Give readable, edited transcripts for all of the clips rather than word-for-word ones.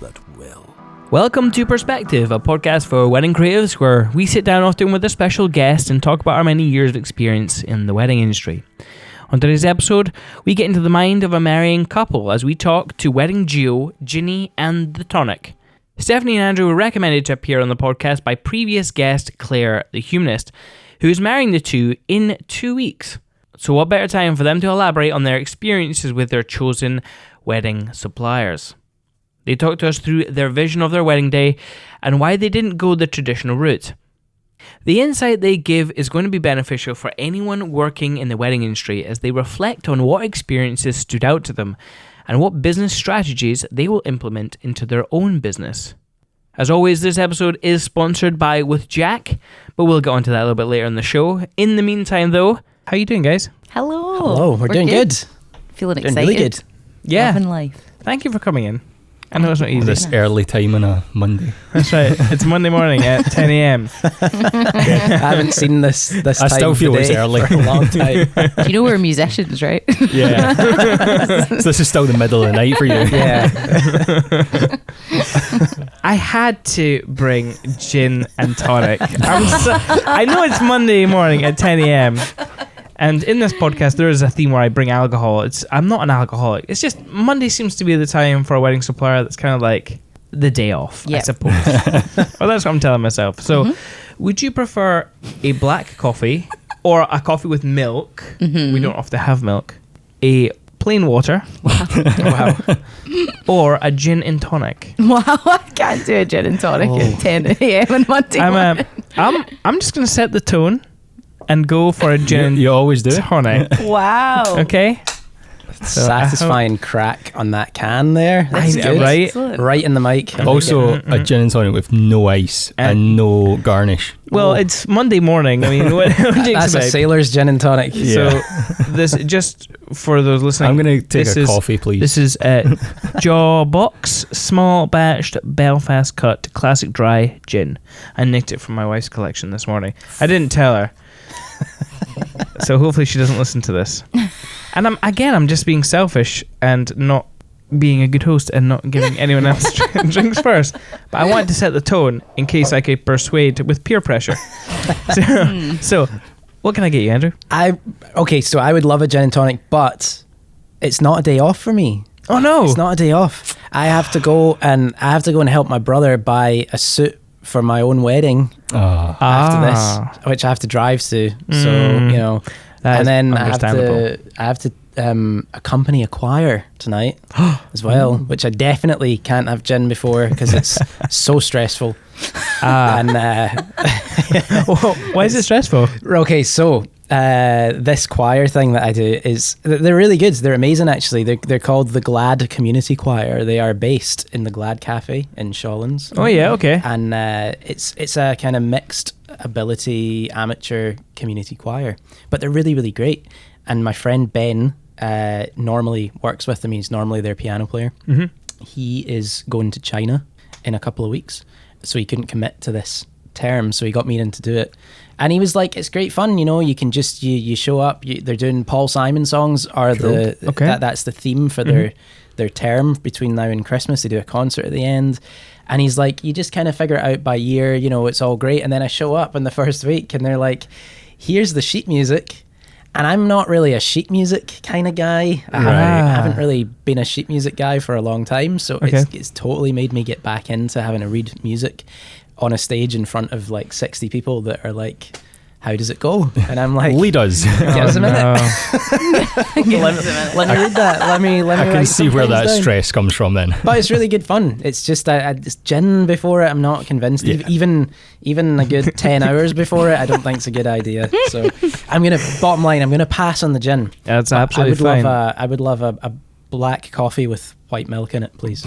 that will. Welcome to Perspective, a podcast for wedding creatives where we sit down often with a special guest and talk about our many years of experience in the wedding industry. On today's episode, we get into the mind of a marrying couple as we talk to wedding duo Ginny and the Tonic. Stefanie and Andrew were recommended to appear on the podcast by previous guest Claire, the humanist, who is marrying the two in 2 weeks. So what better time for them to elaborate on their experiences with their chosen wedding suppliers. They talked to us through their vision of their wedding day and why they didn't go the traditional route. The insight they give is going to be beneficial for anyone working in the wedding industry as they reflect on what experiences stood out to them and what business strategies they will implement into their own business. As always, this episode is sponsored by With Jack, but we'll get onto that a little bit later in the show. In the meantime, though, how you doing, guys? Hello. We're doing good. Feeling Doing excited. really good. Yeah. Loving life. Thank you for coming in. I know it's not easy. This early time on a Monday. That's right. It's Monday morning at 10 a.m. I haven't seen this I time still feel it's today early. for a long time. You know we're musicians, right? Yeah. So this is still the middle of the night for you. Yeah. I had to bring gin and tonic. I know it's Monday morning at 10 a.m. And in this podcast, there is a theme where I bring alcohol. I'm not an alcoholic. It's just Monday seems to be the time for a wedding supplier that's kind of like the day off, I Yep. suppose. Well, that's what I'm telling myself. So, would you prefer a black coffee or a coffee with milk? We don't often have milk. A plain water. Wow. Or a gin and tonic. Wow, I can't do a gin and tonic at 10 a.m. on Monday morning. I'm just going to set the tone and go for a gin You always do. tonic. Wow. Okay? So Satisfying crack on that can there. That's I know, good. right? Excellent. Right in the mic. Also, a gin and tonic with no ice and no garnish. Well, it's Monday morning. I mean, what do you That's a expect? sailor's gin and tonic. Yeah. So this, just for those listening, I'm going to take this a is- coffee, please. This is Jawbox small batched Belfast cut classic dry gin. I nicked it from my wife's collection this morning. I didn't tell her. So hopefully she doesn't listen to this. And I'm just being selfish and not being a good host and not giving anyone else drinks first. But I wanted to set the tone in case I could persuade with peer pressure. So what can I get you, Andrew? So I would love a gin and tonic, but it's not a day off for me. Oh no. It's not a day off. I have to go and help my brother buy a suit for my own wedding after this, which I have to drive to. So That is and then understandable. I have to accompany a choir tonight as well, which I definitely can't have gin before because it's so stressful. And why is it stressful? okay, so this choir thing that I do they're really good. They're amazing, actually. They're called the Glad Community Choir. They are based in the Glad Cafe in Shawlands. Oh yeah, okay. And it's a kind of mixed ability amateur community choir, but they're really, really great. And my friend Ben normally works with them. He's normally their piano player. He is going to China in a couple of weeks, so he couldn't commit to this term, so he got me in to do it. And he was like, it's great fun, you can just you show up. They're doing Paul Simon songs are that's the theme for their term between now and Christmas. They do a concert at the end. And he's like, you just kind of figure it out by year, it's all great. And then I show up in the first week and they're like, here's the sheet music. And I'm not really a sheet music kind of guy. I haven't really been a sheet music guy for a long time. So it's totally made me get back into having to read music on a stage in front of like 60 people that are like, how does it go? And I'm like, Lead us. Give us a minute. Let me read that. Let me I can write see some where things that down. stress comes from then. But it's really good fun. It's just it's gin before it. I'm not convinced. Yeah. Even a good 10 hours before it, I don't think it's a good idea. So bottom line, I'm gonna pass on the gin. That's But absolutely fine. I would love a black coffee with white milk in it, please.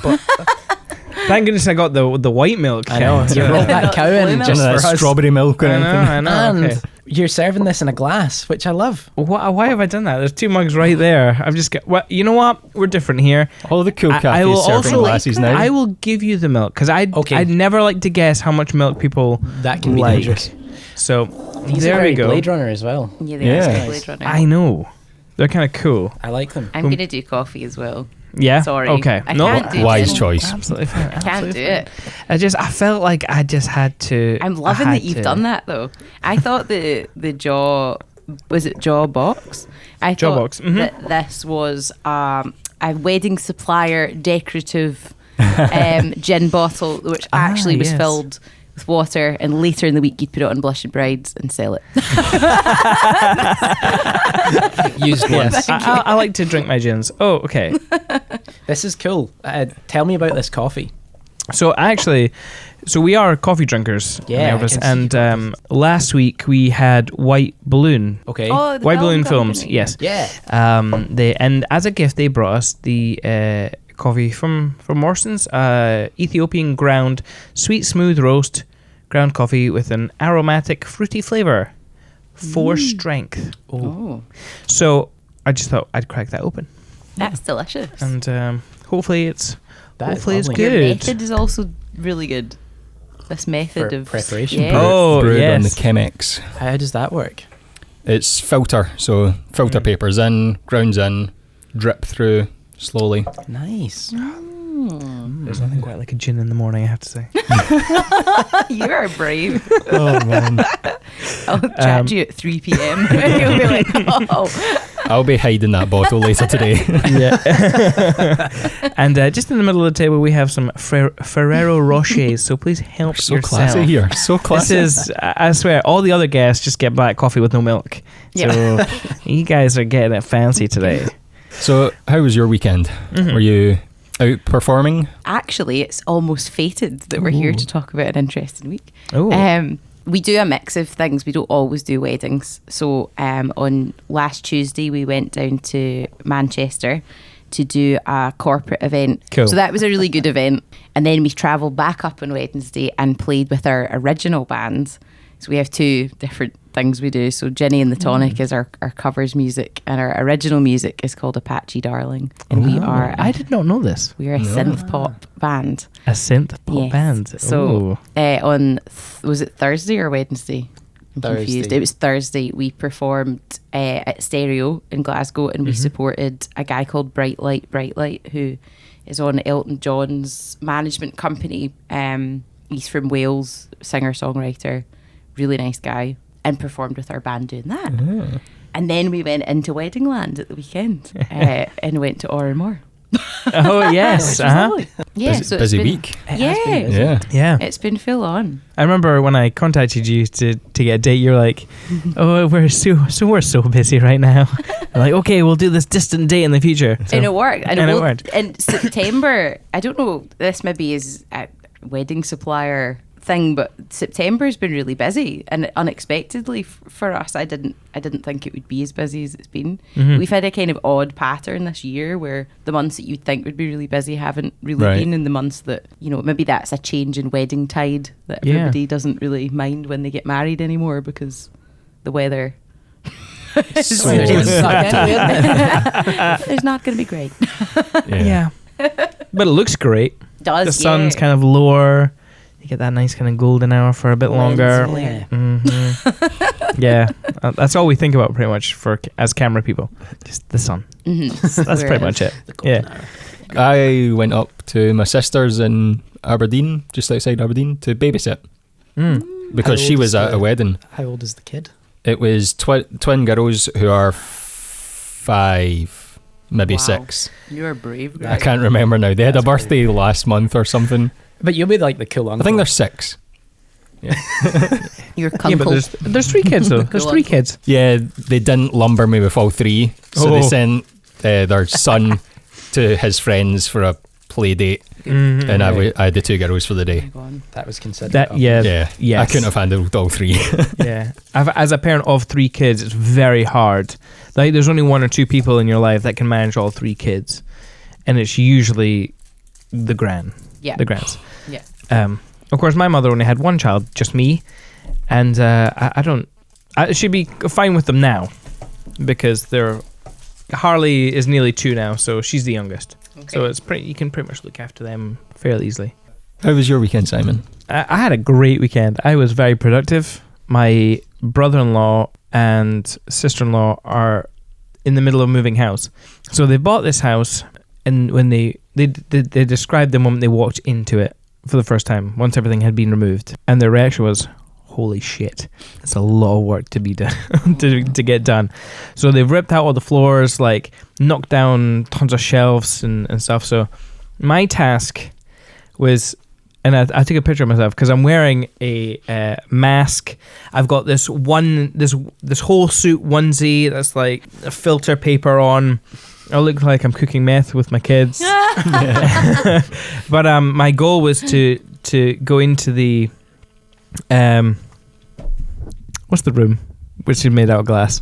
Thank goodness I got the white milk. I know. You rolled that cow in Blue just None of for that us. strawberry milk or anything. I know. And Okay. you're serving this in a glass, which I love. Why have I done that? There's 2 mugs right there. I've just got. Well, you know what? We're different here. All the cool I will cafes serving also glasses now. I will give you the milk because I'd never like to guess how much milk people That can be like. dangerous. So These there are we very go. Blade Runner as well. Yeah, they Yeah. are Blade Runner. I know. They're kind of cool. I like them. I'm going to do coffee as well. Yeah. Sorry. Okay. I can't do wise gin. choice. Absolutely fine. I can't do it. I felt like I just had to. I'm loving that you've done that though. I thought the Jawbox? I thought Jawbox, mhm. that this was a wedding supplier decorative gin bottle, which actually was yes. filled with water, and later in the week you'd put it on Blush and Brides and sell it. Used one. Yes. I like to drink my gins. Oh, okay. This is cool. Tell me about this coffee. So we are coffee drinkers in Yeah, the I office, can see and last week we had White Balloon. Okay. Oh, the White film Balloon Films, company. yes. Yeah. And as a gift, they brought us the coffee from Morrison's, Ethiopian ground, sweet smooth roast ground coffee with an aromatic fruity flavor, 4 strength. Oh, So I just thought I'd crack that open, that's delicious. and hopefully it's That is it's lovely. Your good. method is also really good. This method For of preparation. Yeah. Oh, Brewed on the yes. Chemex. How does that work? It's filter. So filter papers in, grounds in, drip through slowly. Nice. There's nothing quite like a gin in the morning, I have to say. You are brave. Oh man. I'll chat to you at 3 p.m. You'll be like, oh. I'll be hiding that bottle later today. Yeah. And just in the middle of the table, we have some Ferrero Rochers. So please help So yourself. classy here. So classy. This is, I swear, all the other guests just get black coffee with no milk. So you guys are getting it fancy today. So how was your weekend? Were you out performing? Actually, it's almost fated that we're here to talk about an interesting week. Oh. We do a mix of things. We don't always do weddings. So on last Tuesday, we went down to Manchester to do a corporate event. Cool. So that was a really good event. And then we travelled back up on Wednesday and played with our original band. So we have 2 different things we do. So Ginny and the Tonic is our covers music, and our original music is called Apache Darling. And we are I did not know this. we are a synth pop band. A synth pop Yes. band. So was it Thursday or Wednesday? I'm Thursday. confused. It was Thursday. We performed at Stereo in Glasgow, and we supported a guy called Bright Light, who is on Elton John's management company. He's from Wales, singer-songwriter, really nice guy, and performed with our band doing that. And then we went into Wedding Land at the weekend and went to Oranmore. Oh, yes. Yeah, busy, so it's busy been- week. Yeah, Yeah. Yeah. it's been full on. I remember when I contacted you to get a date, you're like, "Oh, we're so busy right now." I'm like, "Okay, we'll do this distant date in the future." So, And it worked. And it worked. In September, I don't know, this maybe is a wedding supplier thing, but September's been really busy, and unexpectedly for us, I didn't think it would be as busy as it's been. We've had a kind of odd pattern this year where the months that you'd think would be really busy haven't really Right. been, and the months that, maybe that's a change in wedding tide that Yeah. everybody doesn't really mind when they get married anymore because the weather is So it's not going to be great. yeah. But it looks great. Does The sun's yeah. kind of lower. You get that nice kind of golden hour for a bit longer. flare. Yeah, that's all we think about pretty much as camera people. Just the sun. That's pretty much it. Yeah. I went up to my sister's in Aberdeen, just outside Aberdeen, to babysit because How she old was is at the- a wedding. How old is the kid? It was twin girls who are 5, maybe Wow. 6. You're brave, I Greg. can't remember now. They had a That's birthday last month or something. But you'll be like the cool uncle. I think they're 6. You're Yeah, but cuncled. there's 3 kids though. There's Cool 3 uncle. kids. Yeah, they didn't lumber me with all 3, so they Oh. sent their son to his friends for a play date, and I had the 2 girls for the day. That was considered. That yeah. Yeah, Yes. I couldn't have handled all 3. Yeah. As a parent of 3 kids, it's very hard. Like, there's only 1 or 2 people in your life that can manage all 3 kids, and it's usually the grands. Yeah. Of course, my mother only had 1 child, just me, and she'd be fine with them now because Harley is nearly 2 now, so she's the youngest. Okay. So you can pretty much look after them fairly easily. How was your weekend, Simon? I had a great weekend. I was very productive. My brother-in-law and sister-in-law are in the middle of moving house. So they bought this house, and when they described the moment they walked into it for the first time, once everything had been removed, and their reaction was, holy shit, it's a lot of work to be done to get done. So they've ripped out all the floors, like knocked down tons of shelves and stuff. So my task was, and I took a picture of myself because I'm wearing a mask. I've got this whole suit onesie that's like a filter paper on. I look like I'm cooking meth with my kids. But my goal was to go into the what's the room which is made out of glass?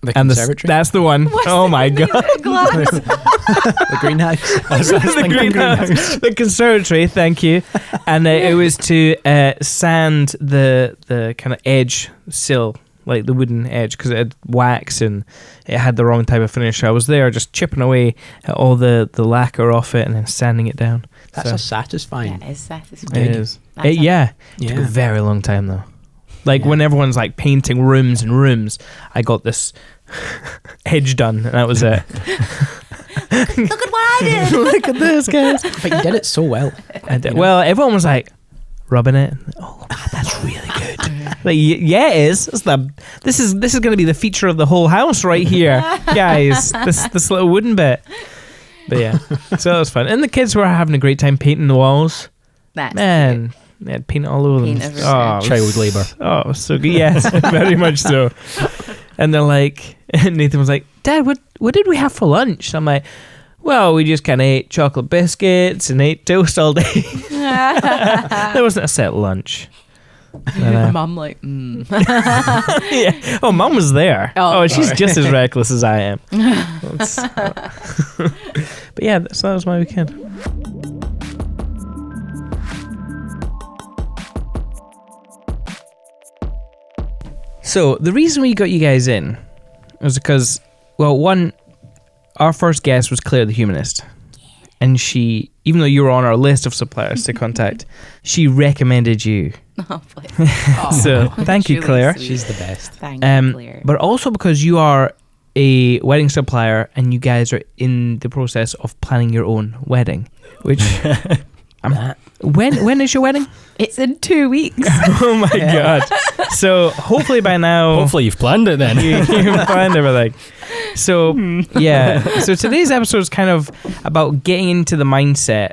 The and conservatory? That's the one. Oh my god. The greenhouse. The greenhouse. The conservatory, thank you. And it was to sand the kind of edge sill, like the wooden edge, because it had wax and it had the wrong type of finish. I was there just chipping away at all the lacquer off it and then sanding it down. That's a satisfying. That is satisfying. It is. It took a very long time though. Like when everyone's like painting rooms and rooms, I got this edge done, and that was it. Look at what I did. Look at this, guys. But you did it so well. I did. Well, everyone was like rubbing it. Oh, that's really good. Like, yeah, it is. This is going to be the feature of the whole house right here, guys. This little wooden bit. But yeah, so that was fun, and the kids were having a great time painting the walls. That's Man. They had paint all over them. Child labour. Oh, it was so good. Yes, very much so. And they're like, Nathan was like, Dad, what did we have for lunch? I'm like, well, we just kind of ate chocolate biscuits and ate toast all day. There wasn't a set lunch. Mum like, Yeah. Oh, Mum was there. Oh, she's just as reckless as I am. But yeah, so that was my weekend. So the reason we got you guys in was because, well, one, our first guest was Claire the Humanist, and she, even though you were on our list of suppliers to contact, she recommended you. Oh, please. So thank you, Claire. Sweet. She's the best. Thank you, Claire. But also because you are a wedding supplier and you guys are in the process of planning your own wedding, which when is your wedding? It's in 2 weeks. Oh my god. So hopefully by now, hopefully you've planned it then. you've planned everything. So yeah, so today's episode is kind of about getting into the mindset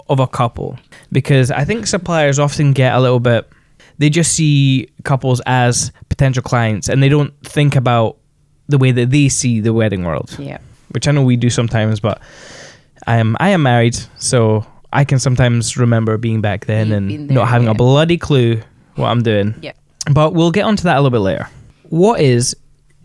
of a couple, because I think suppliers often get a little bit, they just see couples as potential clients and they don't think about the way that they see the wedding world. Yeah. Which I know we do sometimes, but I am married, so I can sometimes remember being back then and not having a bloody clue what I'm doing. Yep. But we'll get onto that a little bit later. What is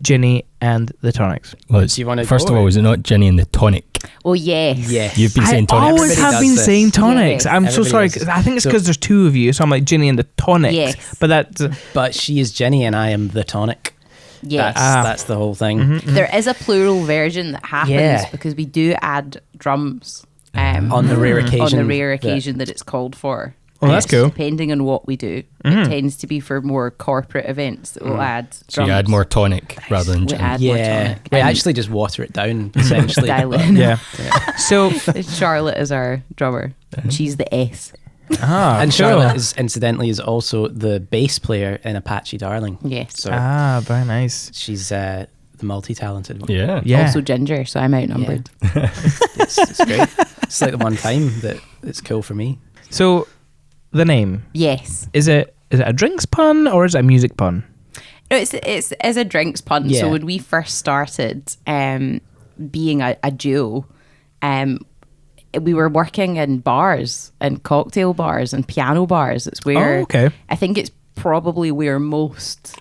Ginny and the Tonics? Well, Do you wanna first go of all, is it not Ginny and the Tonic? Oh, yes. Yes. You've been saying I Tonic. always have Everybody been does saying this. Tonics. Yes. I'm so Everybody sorry. does this. I think it's So- because there's two of you, so I'm like Ginny and the Tonics. Yes. But that's But she is Ginny and I am the Tonic. Yes. That's the whole thing. There is a plural version that happens Yeah. because we do add drums On the rare occasion. on the rare occasion that it's called for. Oh, that's cool. Depending on what we do, it tends to be for more corporate events that we'll add drums. So you add more tonic rather than We gin. add more Yeah. tonic. We And actually just water it down, essentially. dial it in. yeah. So Charlotte is our drummer. She's the S. And cool. Charlotte is incidentally is also the bass player in Apache Darling. Yes. So very nice. she's the multi-talented one. Yeah. Yeah. Also ginger, so I'm outnumbered. It's great. It's like the one time that it's cool for me. So the name, Yes. is it a drinks pun or is it a music pun? No, it's a drinks pun. Yeah. So when we first started being a duo, we were working in bars and cocktail bars and piano bars. It's where Oh, okay. I think it's probably where most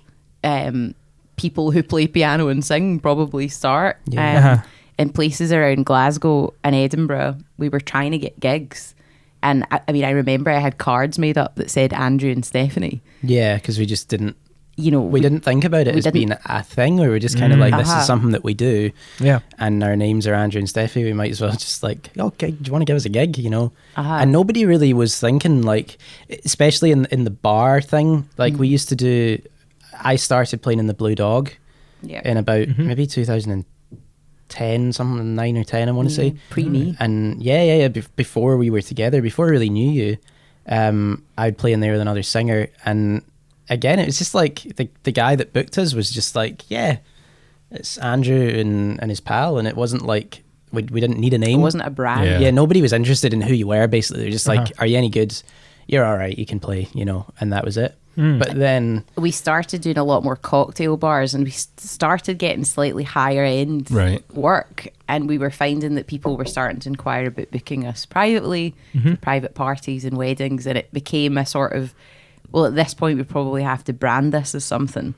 people who play piano and sing probably start. Yeah. In places around Glasgow and Edinburgh, we were trying to get gigs. And I mean, I remember I had cards made up that said Andrew and Stephanie. Yeah, because we just didn't. You know, We didn't think about it we as didn't- being a thing. We were just kind of like, this Uh-huh. is something that we do. Yeah. And our names are Andrew and Steffi. We might as well just like, okay, do you want to give us a gig? You know? Uh-huh. And nobody really was thinking like, especially in the bar thing. Like we used to do. I started playing in the Blue Dog. in about maybe 2010, something 9 or 10, I want to say. Pre-me. And before we were together, before I really knew you, I'd play in there with another singer, and again, it was just like the guy that booked us was just like, yeah, it's Andrew and his pal, and it wasn't like we didn't need a name. It wasn't a brand. Yeah, nobody was interested in who you were. Basically, they're just like, are you any good? You're all right. You can play, and that was it. But then we started doing a lot more cocktail bars, and we started getting slightly higher end work, and we were finding that people were starting to inquire about booking us privately for private parties and weddings, and it became a sort of, well, at this point we probably have to brand this as something,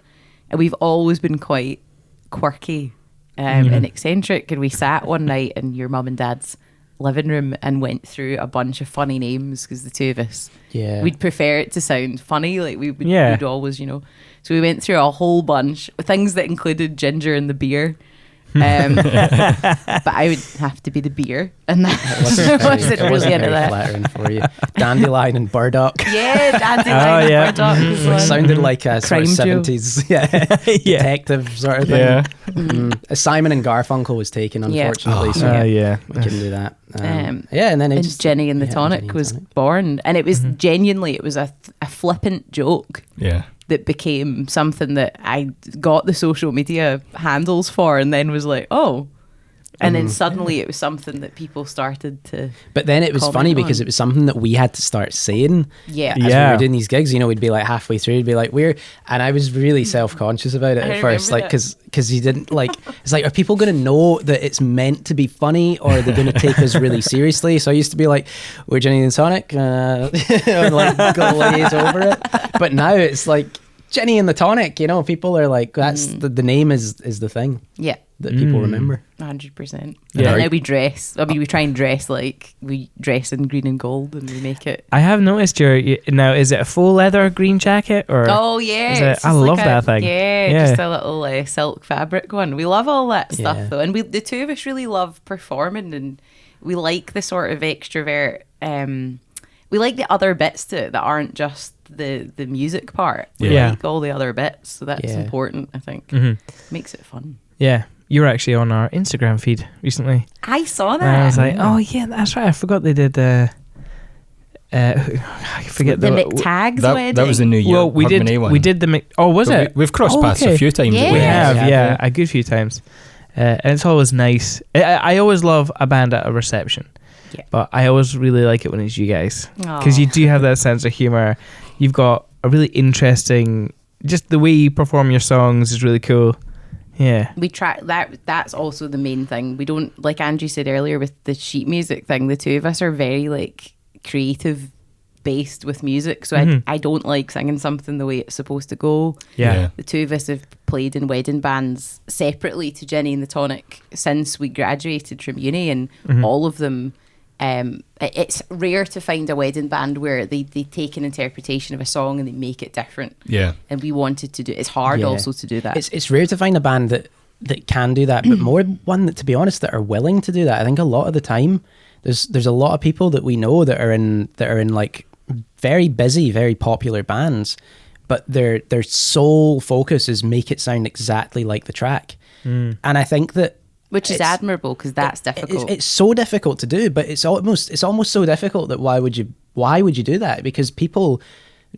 and we've always been quite quirky and eccentric, and we sat one night in your mum and dad's living room and went through a bunch of funny names, because the two of us, we'd prefer it to sound funny, like we'd always, so we went through a whole bunch of things that included ginger in the beer, but I would have to be the beer, and that wasn't really into that. Flattering for you. Dandelion and burdock. Yeah, dandelion and burdock. It sounded like a sort of 70s detective sort of thing. Simon and Garfunkel was taken, unfortunately, so we couldn't do that. And then it just, Ginny and the Tonic was born, and it was genuinely, it was a flippant joke. Yeah. That became something that I got the social media handles for, and then was like, oh. And then suddenly it was something that people started to. But then it was funny because it was something that we had to start saying. Yeah. As we were doing these gigs, we'd be like halfway through, we'd be like, and I was really self-conscious about it at first, like, because you didn't like, it's like, are people going to know that it's meant to be funny, or are they going to take us really seriously? So I used to be like, we're Ginny and Tonic, and like glaze over it. But now it's like, Ginny and the Tonic, people are like, that's the name is the thing. Yeah. That people remember. 100%. Yeah. And now we dress. I mean, we try and dress like we dress in green and gold, and we make it. I have noticed now, is it a full leather green jacket? Or oh, yeah. I love that thing. Yeah, just a little silk fabric one. We love all that stuff, though. And the two of us really love performing, and we like the sort of extrovert. We like the other bits to it that aren't just the music part. We like all the other bits, so that's important, I think. Makes it fun. Yeah. You were actually on our Instagram feed recently. I saw that. And I was like, oh yeah, that's right. I forgot they did I forget the McTagg's wedding. That was the New Year. Well, we did the was it? We've crossed paths a few times. We have, a good few times. And it's always nice. I always love a band at a reception. Yeah. But I always really like it when it's you guys, because you do have that sense of humor. You've got a really interesting, just the way you perform your songs is really cool. Yeah, we try that. That's also the main thing. We don't, like Andrew said earlier with the sheet music thing, the two of us are very like creative based with music, so I don't like singing something the way it's supposed to go. Yeah. The two of us have played in wedding bands separately to Ginny and the Tonic since we graduated from uni, and all of them, it's rare to find a wedding band where they take an interpretation of a song and they make it different. Yeah. And we wanted to do it. It's hard also to do that. It's rare to find a band that can do that, but more one that, to be honest, that are willing to do that. I think a lot of the time there's a lot of people that we know that are in like very busy, very popular bands, but their sole focus is make it sound exactly like the track. And I think that, which is admirable, because that's difficult. It's so difficult to do, but it's almost so difficult that why would you do that? Because people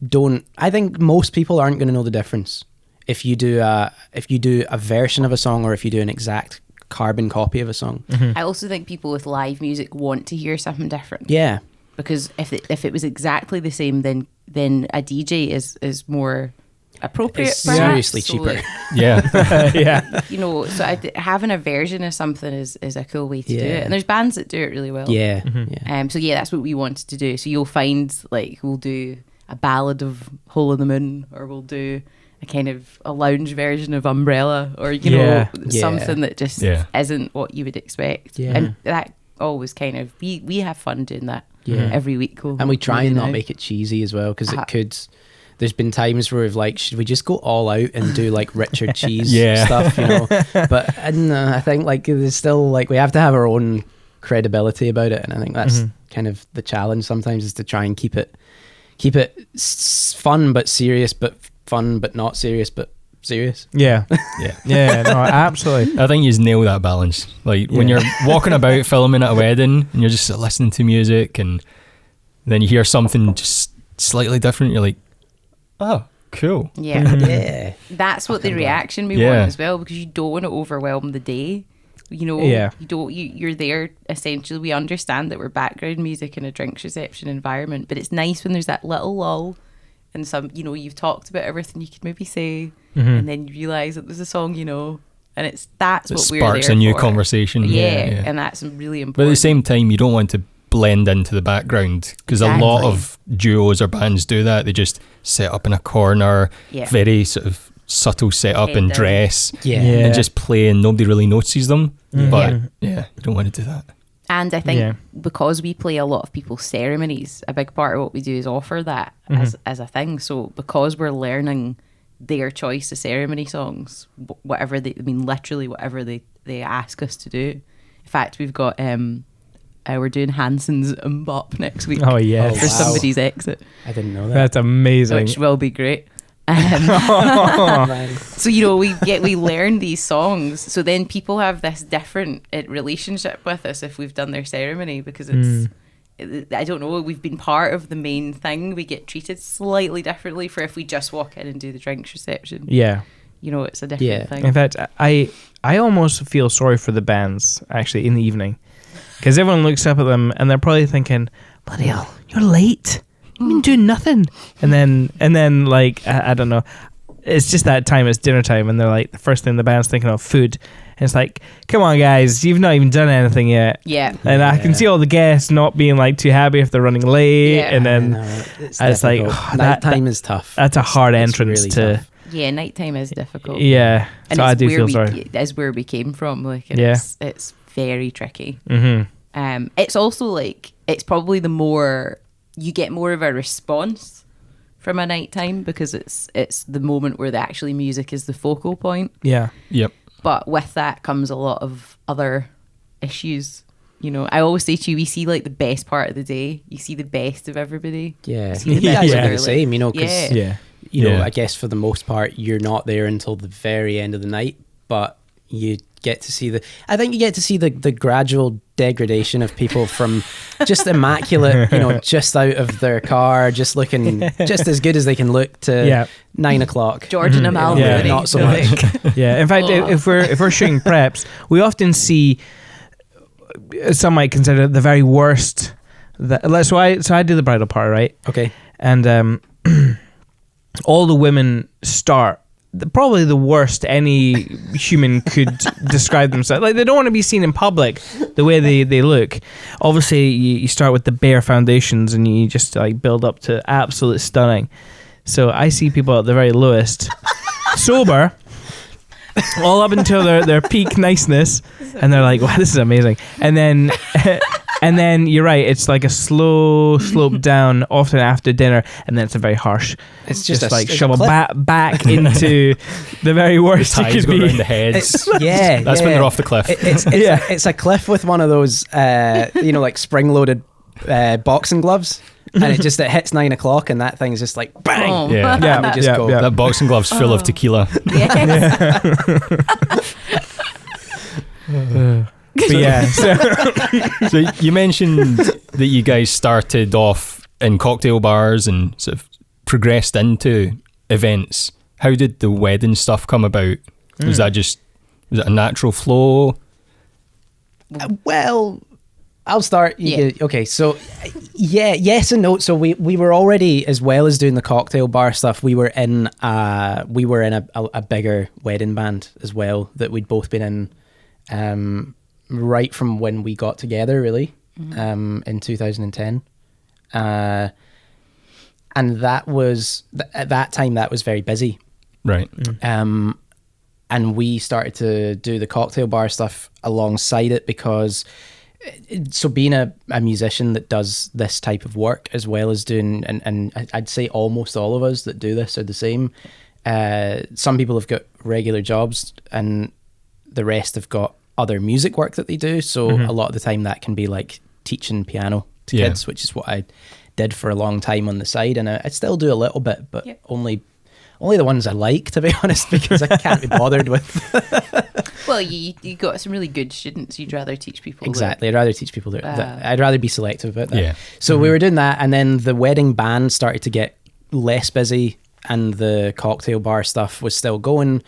don't. I think most people aren't going to know the difference if you do a version of a song or if you do an exact carbon copy of a song. I also think people with live music want to hear something different. Yeah, because if it was exactly the same, then a DJ is more appropriate, it's seriously cheaper. Yeah. So having a version of something is a cool way to do it, and there's bands that do it really well. So that's what we wanted to do. So you'll find, like, we'll do a ballad of Hole in the Moon, or we'll do a kind of a lounge version of Umbrella, or something that just isn't what you would expect. And that always kind of, we have fun doing that every week. And we try and not make it cheesy as well, because there's been times where we've like, should we just go all out and do like Richard Cheese stuff, But I think like there's still like, we have to have our own credibility about it, and I think that's kind of the challenge sometimes, is to try and keep it fun but serious, but fun but not serious, but serious. Yeah. Yeah, no, absolutely. I think you nail that balance. Like when you're walking about filming at a wedding and you're just listening to music and then you hear something just slightly different, you're like, oh, cool. Yeah. Yeah. That's what the reaction we want as well, because you don't want to overwhelm the day. You know, you're there essentially. We understand that we're background music in a drinks reception environment, but it's nice when there's that little lull and some, you know, you've talked about everything you could maybe say, and then you realise that there's a song, you know, and that's what we're there for. Sparks a new conversation. Yeah, and that's really important. But at the same time, you don't want to blend into the background, because a lot of duos or bands do that. They just set up in a corner, very sort of subtle setup and dress, and just play, and nobody really notices them. But you don't want to do that. And I think because we play a lot of people's ceremonies, a big part of what we do is offer that as a thing. So because we're learning their choice of ceremony songs, whatever literally whatever they ask us to do. In fact, we've got we're doing Hanson's Bop next week. Oh yes, for somebody's exit. I didn't know that. That's amazing. Which will be great. So you know, we learn these songs, so then people have this different relationship with us if we've done their ceremony, because it's I don't know, we've been part of the main thing. We get treated slightly differently for if we just walk in and do the drinks reception. Yeah, you know, it's a different thing. In fact, I almost feel sorry for the bands actually in the evening, because everyone looks up at them and they're probably thinking, bloody hell, you're late. You've been doing nothing. And then like, I don't know, it's just that time, it's dinner time, and they're like, the first thing the band's thinking of food. And it's like, come on guys, you've not even done anything yet. Yeah. And I can see all the guests not being like too happy if they're running late. Yeah. And then it's like, nighttime is tough. That's a hard entrance really to. Tough. Yeah, nighttime is difficult. Yeah. And so I do feel sorry. That's where we came from. Like, it's very tricky. It's also like, it's probably you get more of a response from a nighttime, because it's the moment where the actually music is the focal point. Yeah. Yep. But with that comes a lot of other issues. You know, I always say to you, we see like the best part of the day. You see the best of everybody. Yeah. You guys are the same, you know, because, you know, Yeah. I guess for the most part, you're not there until the very end of the night, but you get to see I think you get to see the gradual degradation of people from just immaculate, you know, just out of their car, just looking just as good as they can look, to 9 o'clock. George and Amal, not so much. Yeah. In fact, if we're shooting preps, we often see, some might consider it the very worst. So I do the bridal party, right? Okay. And all the women start probably the worst any human could describe themselves. Like, they don't want to be seen in public the way they look. Obviously, you start with the bare foundations and you just like build up to absolute stunning. So I see people at the very lowest, sober, all up until their peak niceness, and they're like, wow, this is amazing. And then you're right, it's like a slow slope down, often after dinner, and then it's a very harsh. It's just like shovel back into the very worst the it could go be. around the heads. That's when they're off the cliff. It's a cliff with one of those, you know, like spring-loaded boxing gloves, and it hits 9 o'clock, and that thing's just like bang. Oh. And they just go. That boxing glove's full of tequila. But yeah, so you mentioned that you guys started off in cocktail bars and sort of progressed into events. How did the wedding stuff come about? Was it a natural flow? Well, I'll start. Okay, so yes and no. So we were already, as well as doing the cocktail bar stuff, we were in a bigger wedding band as well that we'd both been in right from when we got together, really, in 2010. And that was at that time that was very busy, right? And we started to do the cocktail bar stuff alongside it, because so being a musician that does this type of work, as well as doing, and I'd say almost all of us that do this are the same. Some people have got regular jobs and the rest have got other music work that they do. So a lot of the time that can be like teaching piano to kids, which is what I did for a long time on the side. And I still do a little bit, but only Only the ones I like, to be honest, because I can't be bothered with. Well, you got some really good students. You'd rather teach people. Exactly. I'd rather teach people that I'd rather be selective about that. Yeah. So we were doing that, and then the wedding band started to get less busy, and the cocktail bar stuff was still going.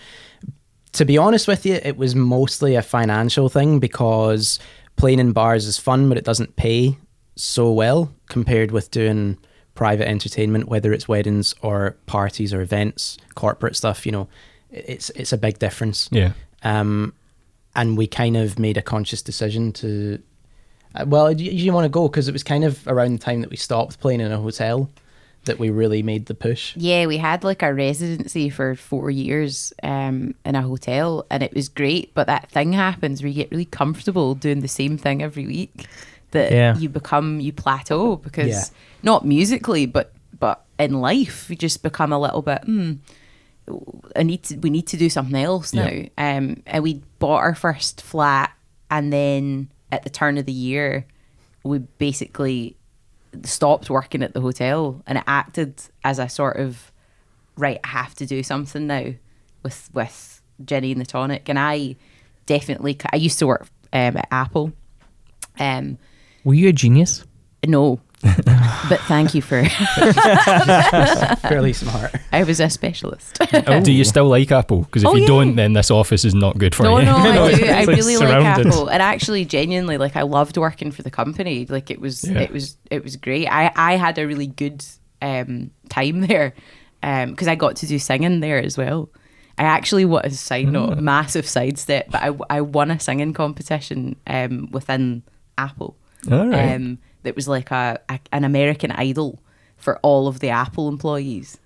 To be honest with you, it was mostly a financial thing, because playing in bars is fun, but it doesn't pay so well compared with doing private entertainment, whether it's weddings or parties or events, corporate stuff. You know, it's a big difference. Yeah. And we kind of made a conscious decision to, well, you want to go, because it was kind of around the time that we stopped playing in a hotel that we really made the push. Yeah, we had like a residency for 4 years in a hotel, and it was great, but that thing happens where you get really comfortable doing the same thing every week, that you plateau, because not musically, but in life, you just become a little bit, we need to do something else now. And we bought our first flat, and then at the turn of the year, we basically stopped working at the hotel, and it acted as a sort of, right, I have to do something now with Ginny and the Tonic. And I used to work at Apple. Were you a genius? No. But thank you for fairly smart. I was a specialist. Do you still like Apple? Because if you don't, then this office is not good for you. No, I do. I like really like surrounded. Apple, and actually, genuinely, like, I loved working for the company. Like, it was great. I had a really good time there, because I got to do singing there as well. I actually, what is a side note, massive sidestep, but I won a singing competition within Apple. All right. That was like an American Idol for all of the Apple employees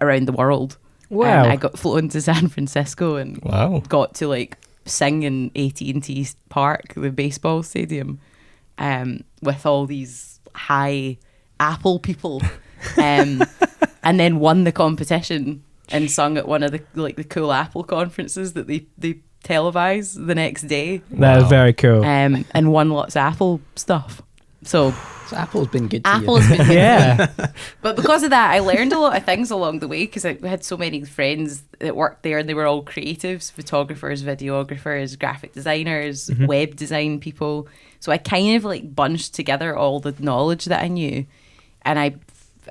around the world. Wow. I got flown to San Francisco and got to like sing in AT&T Park, the baseball stadium, with all these high Apple people, and then won the competition and sung at one of the cool Apple conferences that they televise the next day. That is very cool. And won lots of Apple stuff. So Apple's been good to Apple's you. been good. Yeah. But because of that, I learned a lot of things along the way, because I had so many friends that worked there, and they were all creatives, photographers, videographers, graphic designers, web design people. So I kind of like bunched together all the knowledge that I knew, and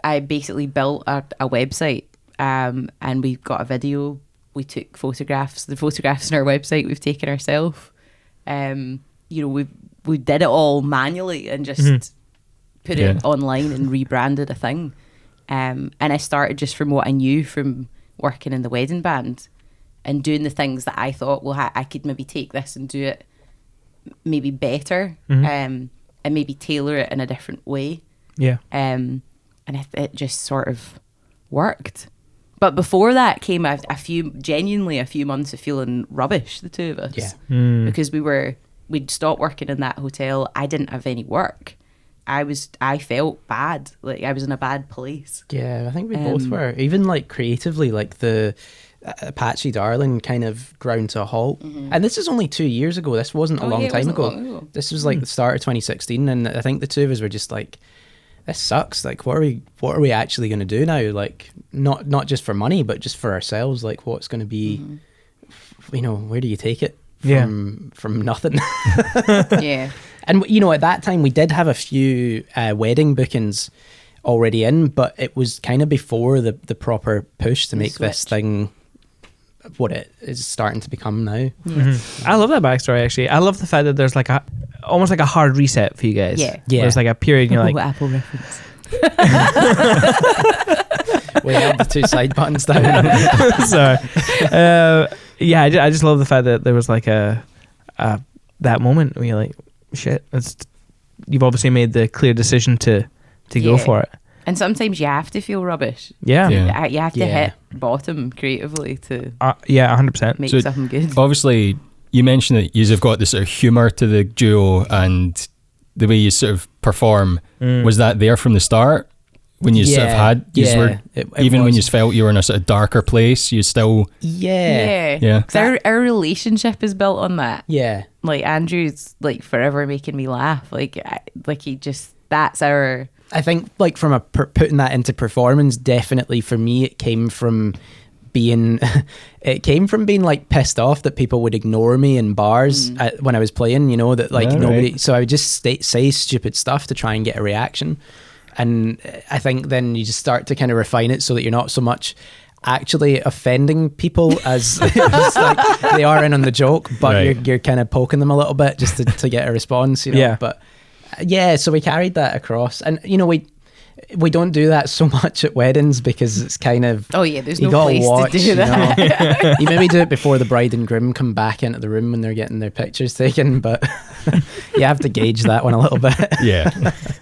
I basically built a website, and we got a video. We took photographs. The photographs on our website we've taken ourselves. We did it all manually and just put it online and rebranded a thing. And I started just from what I knew from working in the wedding band and doing the things that I thought, well, I could maybe take this and do it maybe better, and maybe tailor it in a different way. Yeah. And it just sort of worked. But before that came a few months of feeling rubbish, the two of us. Yeah. Because we'd stopped working in that hotel. I didn't have any work. I felt bad. Like, I was in a bad place. Yeah, I think we both were. Even like creatively, like the Apache Darling kind of ground to a halt. And this is only 2 years ago. This wasn't a long time ago. This was like the start of 2016, and I think the two of us were just like, this sucks. Like, what are we actually going to do now? Like, not just for money, but just for ourselves. Like, what's going to be, where do you take it from nothing? Yeah. And, at that time we did have a few wedding bookings already in, but it was kind of before the proper push to make this thing what it is starting to become now. Yeah. I love that backstory, actually. I love the fact that there's like almost like a hard reset for you guys. Yeah. There's like a period and you're like, Apple reference. We held the two side buttons down. sorry. I just love the fact that there was like a that moment where you're like, shit, you've obviously made the clear decision to go for it. And sometimes you have to feel rubbish. Yeah. You have to hit bottom creatively to 100%. make something good. Obviously, you mentioned that you've got this sort of humour to the duo and the way you sort of perform. Was that there from the start? When you sort of had, even when you felt you were in a sort of darker place, you still... Yeah. 'Cause our relationship is built on that. Yeah. Like, Andrew's like forever making me laugh. Like he just, that's our... I think like from putting that into performance, definitely for me, it came from being like pissed off that people would ignore me in bars when I was playing, you know, that like nobody, so I would just say stupid stuff to try and get a reaction. And I think then you just start to kind of refine it so that you're not so much actually offending people as like they are in on the joke, but you're kind of poking them a little bit just to get a response, you know. Yeah. But yeah, so we carried that across, and you know, we don't do that so much at weddings because it's kind of there's no place to do that. You know? You maybe do it before the bride and groom come back into the room when they're getting their pictures taken, but you have to gauge that one a little bit. Yeah.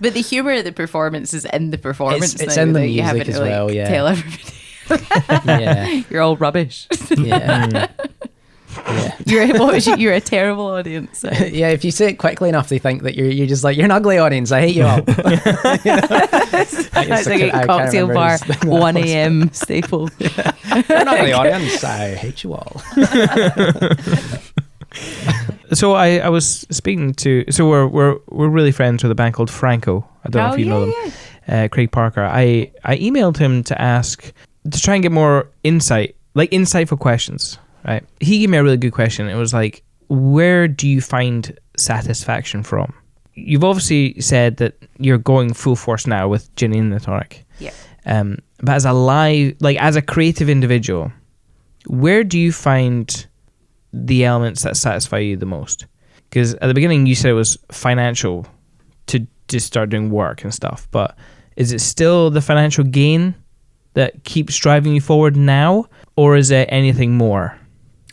But the humour of the performance is in the performance. It's in the music as well. Yeah. Tell everybody. You're all rubbish. Yeah. Yeah. You're a terrible audience. So. Yeah, if you say it quickly enough, they think that you're just like, you're an ugly audience. I hate you all. That's like a cocktail bar, 1 a.m. staple. Yeah. You're an ugly audience. I hate you all. So I was speaking to. So we're really friends with a band called Franco. I don't know if you know them. Craig Parker. I emailed him to ask to try and get more insight, like insightful questions. Right. He gave me a really good question. It was like, where do you find satisfaction from? You've obviously said that you're going full force now with Ginny and the Tonic. Yeah. But as a creative individual, where do you find the elements that satisfy you the most? Because at the beginning you said it was financial to just start doing work and stuff, but is it still the financial gain that keeps driving you forward now, or is there anything more?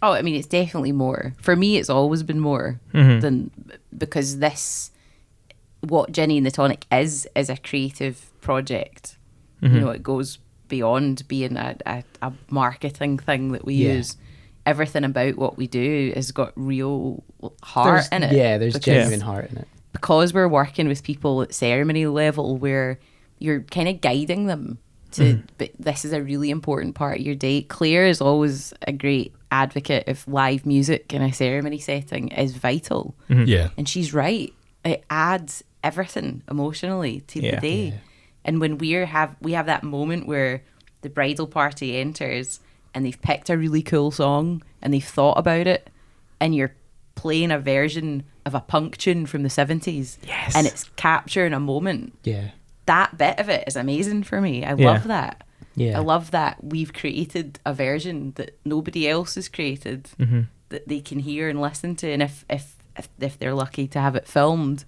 Oh, I mean, it's definitely more. For me, it's always been more than, because what Ginny and the Tonic is a creative project. You know, it goes beyond being a marketing thing that we use. Everything about what we do has got real heart in it. Yeah, there's genuine heart in it. Because we're working with people at ceremony level where you're kind of guiding them to, but this is a really important part of your day. Claire is always a great advocate of live music in a ceremony setting is vital. Yeah. And she's right. It adds everything emotionally to the day. Yeah. And when we have that moment where the bridal party enters and they've picked a really cool song and they've thought about it, and you're playing a version of a punk tune from the 70s, and it's capturing a moment. Yeah. That bit of it is amazing for me. I love that. Yeah. I love that we've created a version that nobody else has created, that they can hear and listen to, and if they're lucky to have it filmed,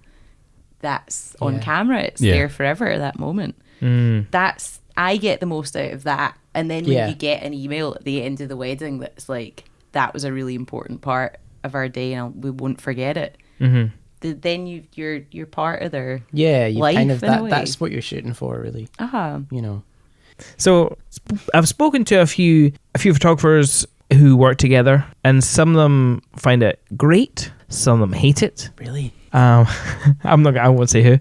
that's on camera. It's there forever, that moment. I get the most out of that. And then when you get an email at the end of the wedding that's like, that was a really important part of our day and we won't forget it, then you're part of their life kind of in a way. That's what you're shooting for, really. You know. So I've spoken to a few photographers who work together, and some of them find it great, some of them hate it. Really? I won't say who.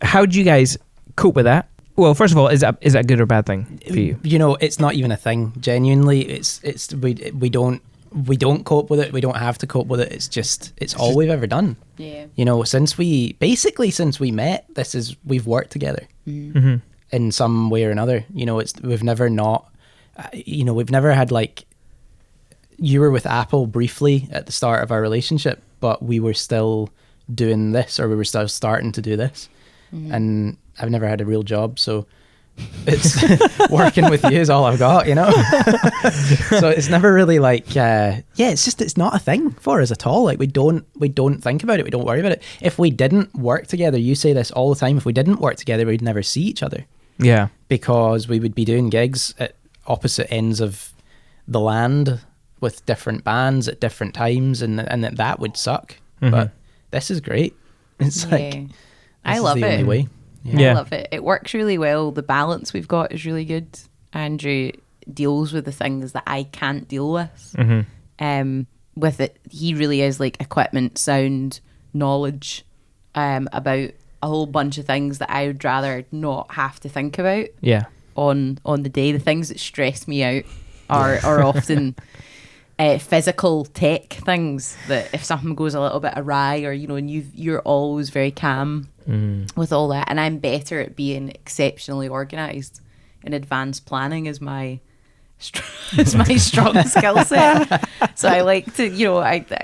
How do you guys cope with that? Well, first of all, is that a good or bad thing for you? You know, it's not even a thing. Genuinely, we don't cope with it. We don't have to cope with it. It's all we've ever done. Yeah. You know, since we met, we've worked together in some way or another. You know, we've never had like, you were with Apple briefly at the start of our relationship, but we were still doing this, or we were still starting to do this. And I've never had a real job, so it's working with you is all I've got, you know. So it's never really like it's not a thing for us at all. Like we don't think about it, we don't worry about it. If we didn't work together, you say this all the time, if we didn't work together, we'd never see each other. Yeah. Because we would be doing gigs at opposite ends of the land with different bands at different times, and that would suck. But this is great. It's like, I love it. Only way. I love it. It works really well. The balance we've got is really good. Andrew deals with the things that I can't deal with. With it, he really is like equipment, sound, knowledge, about a whole bunch of things that I would rather not have to think about. Yeah. On the day, the things that stress me out are often physical tech things that if something goes a little bit awry, or you know, and you're always very calm with all that. And I'm better at being exceptionally organised, and advanced planning is my strong skill set. So I like to,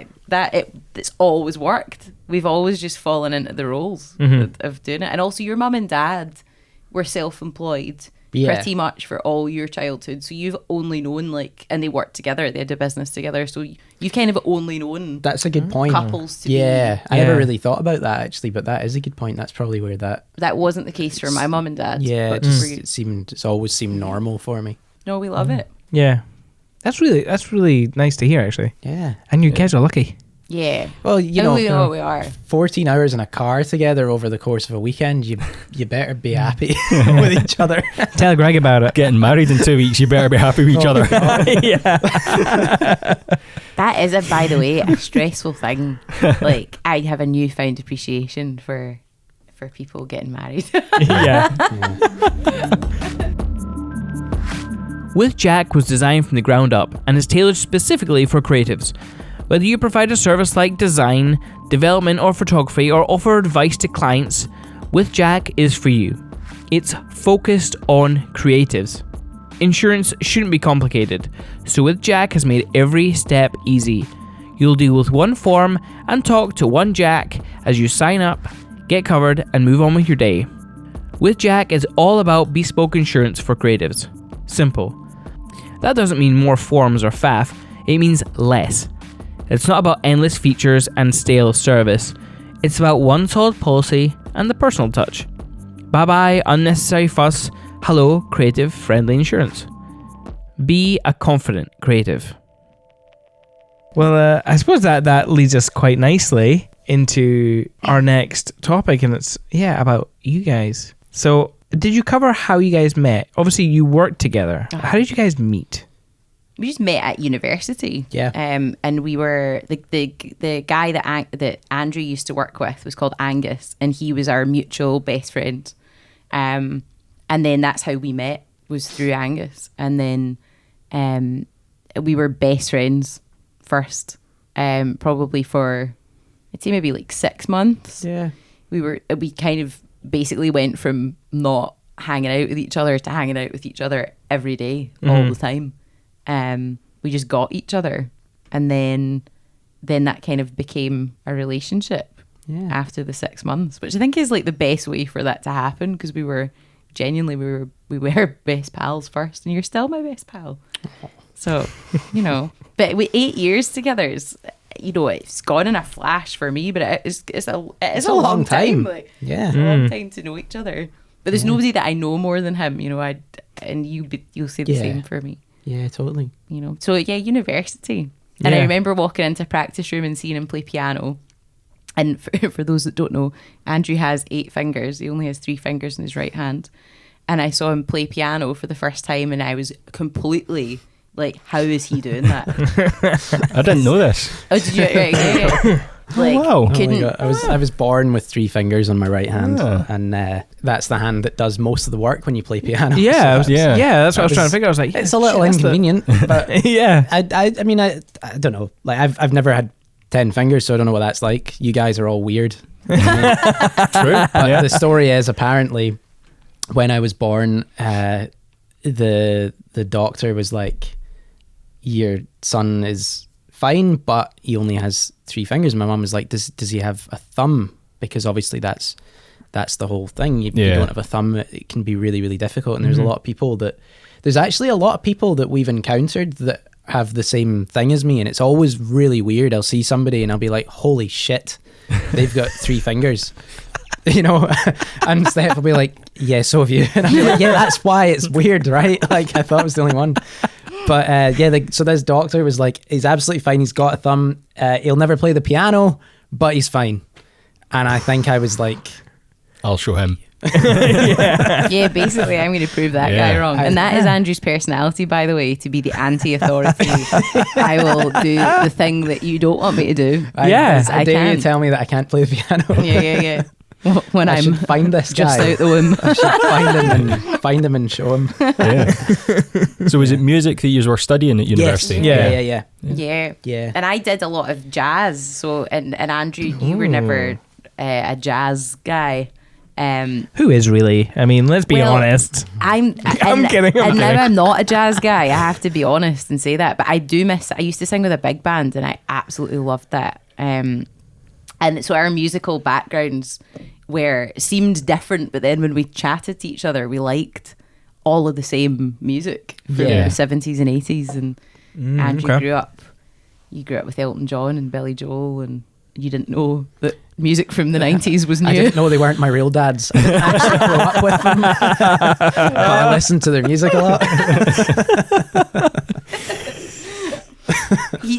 it's always worked. We've always just fallen into the roles of doing it. And also your mum and dad were self-employed pretty much for all your childhood. So you've only known and they worked together, they had a business together. So you've kind of only known that's a good point. Couples to I never really thought about that actually, but that is a good point. That's probably where that wasn't the case for my mum and dad. Yeah, it's always seemed normal for me. No, we love it. Yeah. That's really nice to hear actually. Yeah. And you guys are lucky. Yeah. Well, we are. 14 hours in a car together over the course of a weekend, you better be happy with each other. Tell Gregg about it. Getting married in 2 weeks, you better be happy with each other. Yeah. That is, by the way, a stressful thing. I have a newfound appreciation for people getting married. Yeah. With Jack was designed from the ground up and is tailored specifically for creatives. Whether you provide a service like design, development or photography, or offer advice to clients, With Jack is for you. It's focused on creatives. Insurance shouldn't be complicated, so With Jack has made every step easy. You'll deal with one form and talk to one Jack as you sign up, get covered, and move on with your day. With Jack is all about bespoke insurance for creatives. Simple. That doesn't mean more forms or faff, it means less. It's not about endless features and stale service. It's about one solid policy and the personal touch. Bye-bye unnecessary fuss. Hello, creative friendly insurance. Be a confident creative. Well, I suppose that leads us quite nicely into our next topic, and it's about you guys. So, did you cover how you guys met? Obviously, you worked together. How did you guys meet? We just met at university. Yeah. And we were the guy that Andrew used to work with was called Angus, and he was our mutual best friend. And then that's how we met, was through Angus. And then we were best friends first, probably for, I'd say maybe like 6 months. Yeah. We kind of basically went from not hanging out with each other to hanging out with each other every day, all the time. We just got each other, and then that kind of became a relationship after the 6 months, which I think is like the best way for that to happen, because we were best pals first, and you're still my best pal. So, but with 8 years together, it's gone in a flash for me, but it's a long time. Yeah. A long time to know each other. But there's nobody that I know more than him, and you'll say the same for me. Yeah, totally. So university. And I remember walking into a practice room and seeing him play piano. And for those that don't know, Andrew has 8 fingers. He only has 3 fingers in his right hand. And I saw him play piano for the first time, and I was completely like, how is he doing that? I didn't know this. Oh, did you? Right, yeah. Like, wow. Couldn't, I was born with 3 fingers on my right hand, and that's the hand that does most of the work when you play piano. Yeah, so that's what I was trying to figure. I was like, it's a little inconvenient, but yeah. I mean, I don't know. Like I've never had 10 fingers, so I don't know what that's like. You guys are all weird. True. But the story is, apparently, when I was born, the doctor was like, your son is fine, but he only has 3 fingers. My mum was like, does he have a thumb? Because obviously that's the whole thing. You don't have a thumb, it can be really, really difficult. And there's actually a lot of people that we've encountered that have the same thing as me, and it's always really weird. I'll see somebody and I'll be like, holy shit, they've got 3 fingers. And Steph will be like, yeah, so have you. And I'll be like, yeah, that's why it's weird, right? Like, I thought I was the only one. But so this doctor was like, he's absolutely fine, he's got a thumb, he'll never play the piano, but he's fine. And I think I was like, I'll show him. Yeah, basically I'm going to prove that guy wrong. And that is Andrew's personality, by the way, to be the anti-authority. I will do the thing that you don't want me to do. I dare you tell me that I can't play the piano. Yeah. When I should find this just guy. Out the womb. I should find him and show him. Yeah. So was it music that you were studying at university? Yes. Yeah. And I did a lot of jazz. So and Andrew, you were never a jazz guy. Who is really? I mean, let's be honest. I'm kidding. Now I'm not a jazz guy. I have to be honest and say that. But I do miss. I used to sing with a big band, and I absolutely loved that. And so our musical backgrounds seemed different, but then when we chatted to each other, we liked all of the same music from the 70s and 80s. And Andrew grew up. You grew up with Elton John and Billy Joel, and you didn't know that music from the 90s was new. I didn't know they weren't my real dads. I didn't actually grow up with them. But I listened to their music a lot.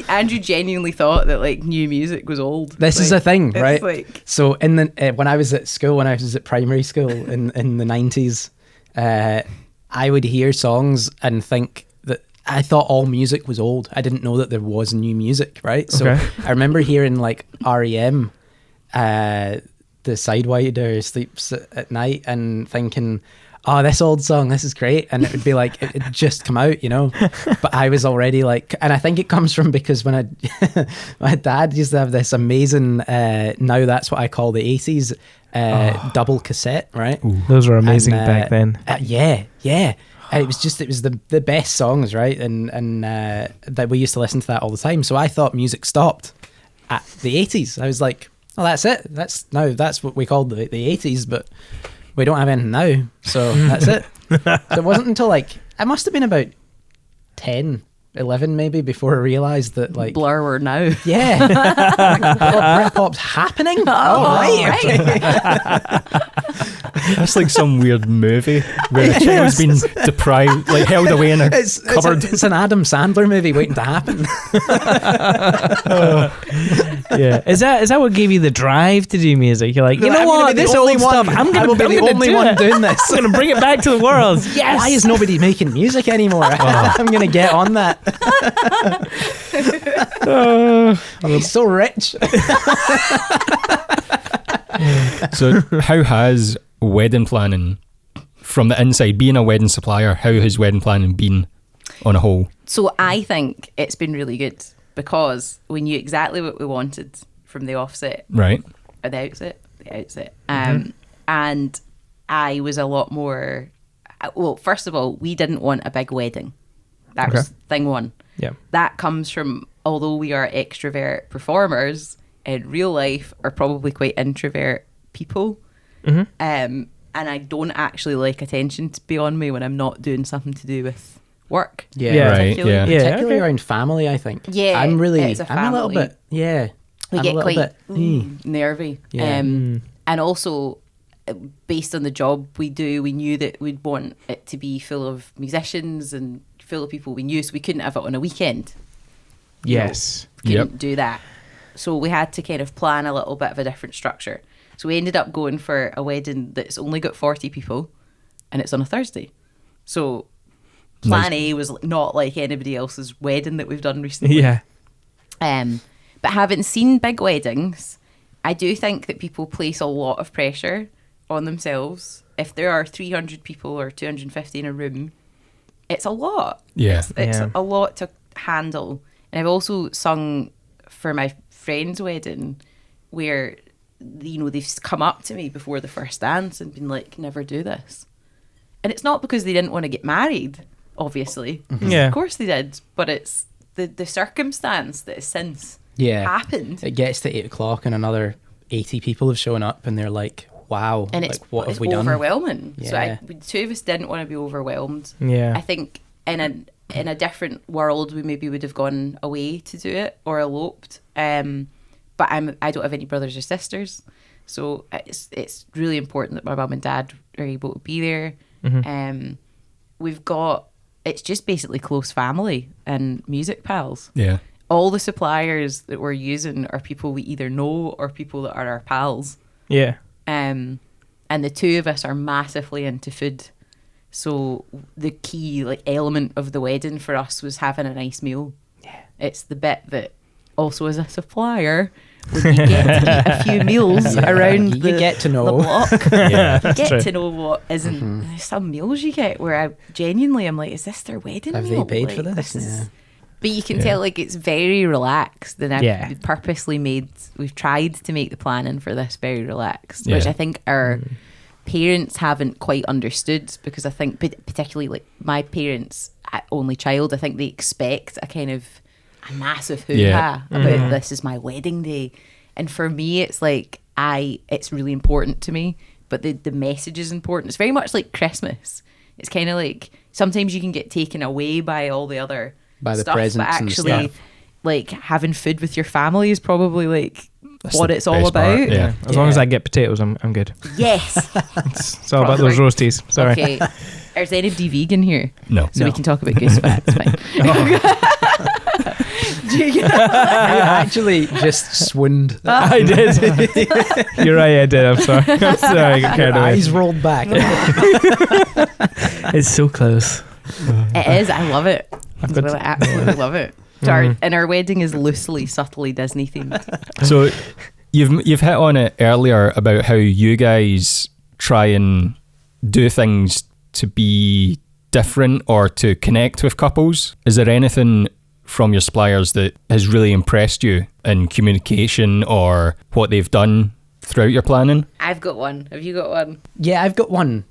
Andrew genuinely thought that like new music was old. This is a thing, right? So in the when I was at school, when I was at primary school in the 90s, I would hear songs and think that I thought all music was old. I didn't know that there was new music, right? So I remember hearing like REM, the Sidewinder, Sleeps at Night, and thinking, oh, this old song, this is great. And it would be like, it just come out, you know? But I was already like, and I think it comes from because when my dad used to have this amazing, now that's what I call the 80s, double cassette, right? Ooh, those were amazing back then. Yeah. And it was the best songs, right? And that we used to listen to that all the time. So I thought music stopped at the 80s. I was like, oh, that's it. That's what we called the 80s, but we don't have anything now, so that's it. So it wasn't until like, I must have been about 10, 11 maybe, before I realised that like... Blur were now. Yeah. Britpop's happening? Right. That's like some weird movie where a child's been deprived, like held away in a cupboard. It's an Adam Sandler movie waiting to happen. Yeah. Is that what gave you the drive to do music? You're like, you know what, this old stuff, I'm going to be the only one doing this. I'm going to bring it back to the world. Yes. Why is nobody making music anymore? I'm going to get on that. I'm so rich. So how has wedding planning from the inside, being a wedding supplier, how has wedding planning been on a whole? So I think it's been really good because we knew exactly what we wanted from the offset. Right. Or the outset. And I was a lot more, well, first of all, we didn't want a big wedding. That was thing one. Yeah. That comes from, although we are extrovert performers, in real life are probably quite introvert people. And I don't actually like attention to be on me when I'm not doing something to do with work. Particularly around family, I think. Yeah, I'm a little bit, we get quite nervy. Yeah. And also, based on the job we do, we knew that we'd want it to be full of musicians and full of people we knew, so we couldn't have it on a weekend. Yes. Couldn't do that. So we had to kind of plan a little bit of a different structure. So we ended up going for a wedding that's only got 40 people and it's on a Thursday. So plan A was not like anybody else's wedding that we've done recently. Yeah. But having seen big weddings, I do think that people place a lot of pressure on themselves. If there are 300 people or 250 in a room, it's a lot. Yeah. It's a lot to handle. And I've also sung for my friend's wedding where, you know, they've come up to me before the first dance and been like, never do this. And it's not because they didn't want to get married, obviously. Yeah. Of course they did. But it's the circumstance that has since happened. It gets to 8 o'clock and another 80 people have shown up and they're like, wow, and like, what have we done? It's overwhelming. Yeah. So the two of us didn't want to be overwhelmed. Yeah. I think in a different world we maybe would have gone away to do it or eloped. But I don't have any brothers or sisters, so it's really important that my mum and dad are able to be there. We've got, it's just basically close family and music pals. Yeah. All the suppliers that we're using are people we either know or people that are our pals. Yeah. And the two of us are massively into food. So the key element of the wedding for us was having a nice meal. Yeah. It's the bit that also as a supplier, when you get to eat a few meals around you get to know the block, you get true. to know what isn't. There's some meals you get where I'm like, is this their wedding have meal? they paid for this? But you can tell like it's very relaxed, and I've purposely we've tried to make the planning for this very relaxed, which I think our parents haven't quite understood, because I think particularly like my parents, only child, I think they expect a kind of a massive hoo-ha about this is my wedding day. And for me, it's like it's really important to me, but the message is important. It's very much like Christmas. It's kind of like sometimes you can get taken away by all the other stuff, the presents, but actually and stuff. Like having food with your family is probably like what it's all about. Part, as long as I get potatoes, I'm good. Yes. It's all about those roasties. Sorry. Okay. Is anybody vegan here? No. So we can talk about goose fat. It's fine. You actually just swooned. I did. You're right, I did. I'm sorry. I'm sorry. I got carried away. Eyes rolled back. It's so close. It is. I love it. I absolutely love it. And our wedding is loosely, subtly Disney themed. So you've hit on it earlier about how you guys try and do things to be different or to connect with couples. Is there anything from your suppliers that has really impressed you in communication or what they've done throughout your planning? I've got one. Have you got one? Yeah, I've got one.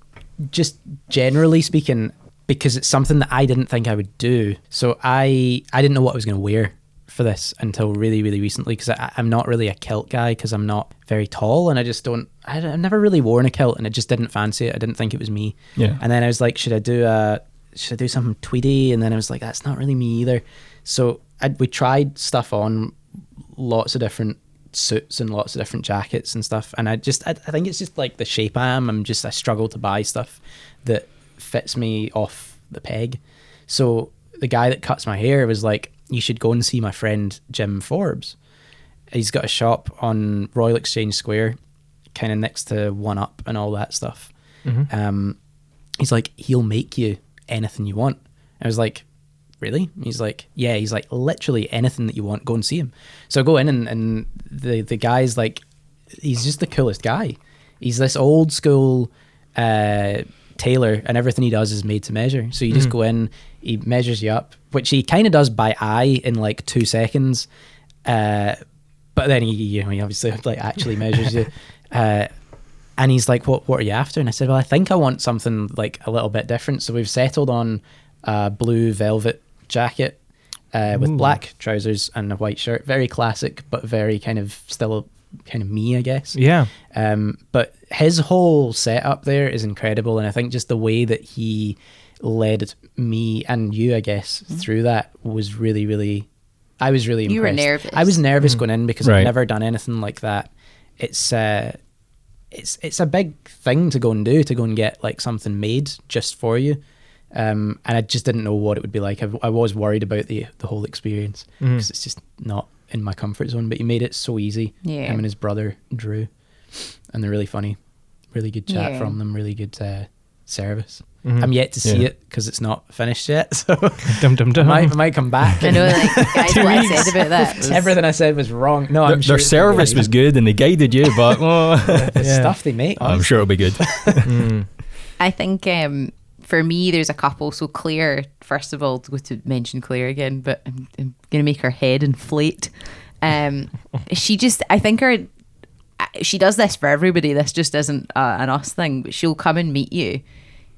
Just generally speaking, because it's something that I didn't think I would do. So I didn't know what I was going to wear for this until really, really recently, because I'm not really a kilt guy because I'm not very tall, and I've never really worn a kilt, and I just didn't fancy it. I didn't think it was me. Yeah. And then I was like, should I do something tweedy? And then I was like, that's not really me either. So we tried stuff on, lots of different suits and lots of different jackets and stuff. And I think it's just like the shape I am. I struggle to buy stuff that fits me off the peg. So the guy that cuts my hair was like, you should go and see my friend Jim Forbes. He's got a shop on Royal Exchange Square, kind of next to One Up and all that stuff. Mm-hmm. He's like, he'll make you anything you want. I was like, really? He's like, yeah. He's like, literally anything that you want, go and see him. So I go in, and the guy's like, he's just the coolest guy. He's this old school tailor, and everything he does is made to measure. So you just go in, he measures you up, which he kind of does by eye in like 2 seconds. But then he obviously like actually measures you. And he's like, what are you after? And I said, well, I think I want something like a little bit different. So we've settled on a blue velvet jacket with black trousers and a white shirt. Very classic, but very kind of still kind of me, I guess. Yeah. But his whole setup there is incredible. And I think just the way that he led me and you, I guess, through that was really, really, I was really impressed. You were nervous. I was nervous going in because I've never done anything like that. It's a big thing to go and do, to go and get like something made just for you. And I just didn't know what it would be like. I was worried about the whole experience because it's just not in my comfort zone, but he made it so easy. Yeah. Him and his brother Drew, and they're really funny, really good chat from them, really good service. I'm yet to see it because it's not finished yet, so I might come back. I know, like guys, what I said about that was... everything I said was wrong. No, I'm sure their service was good and they guided you, but the stuff they make, I'm sure it'll be good. I think for me, there's a couple. So Claire, first of all, to go to mention Claire again, but I'm going to make her head inflate. She just, I think she does this for everybody. This just isn't an us thing, but she'll come and meet you.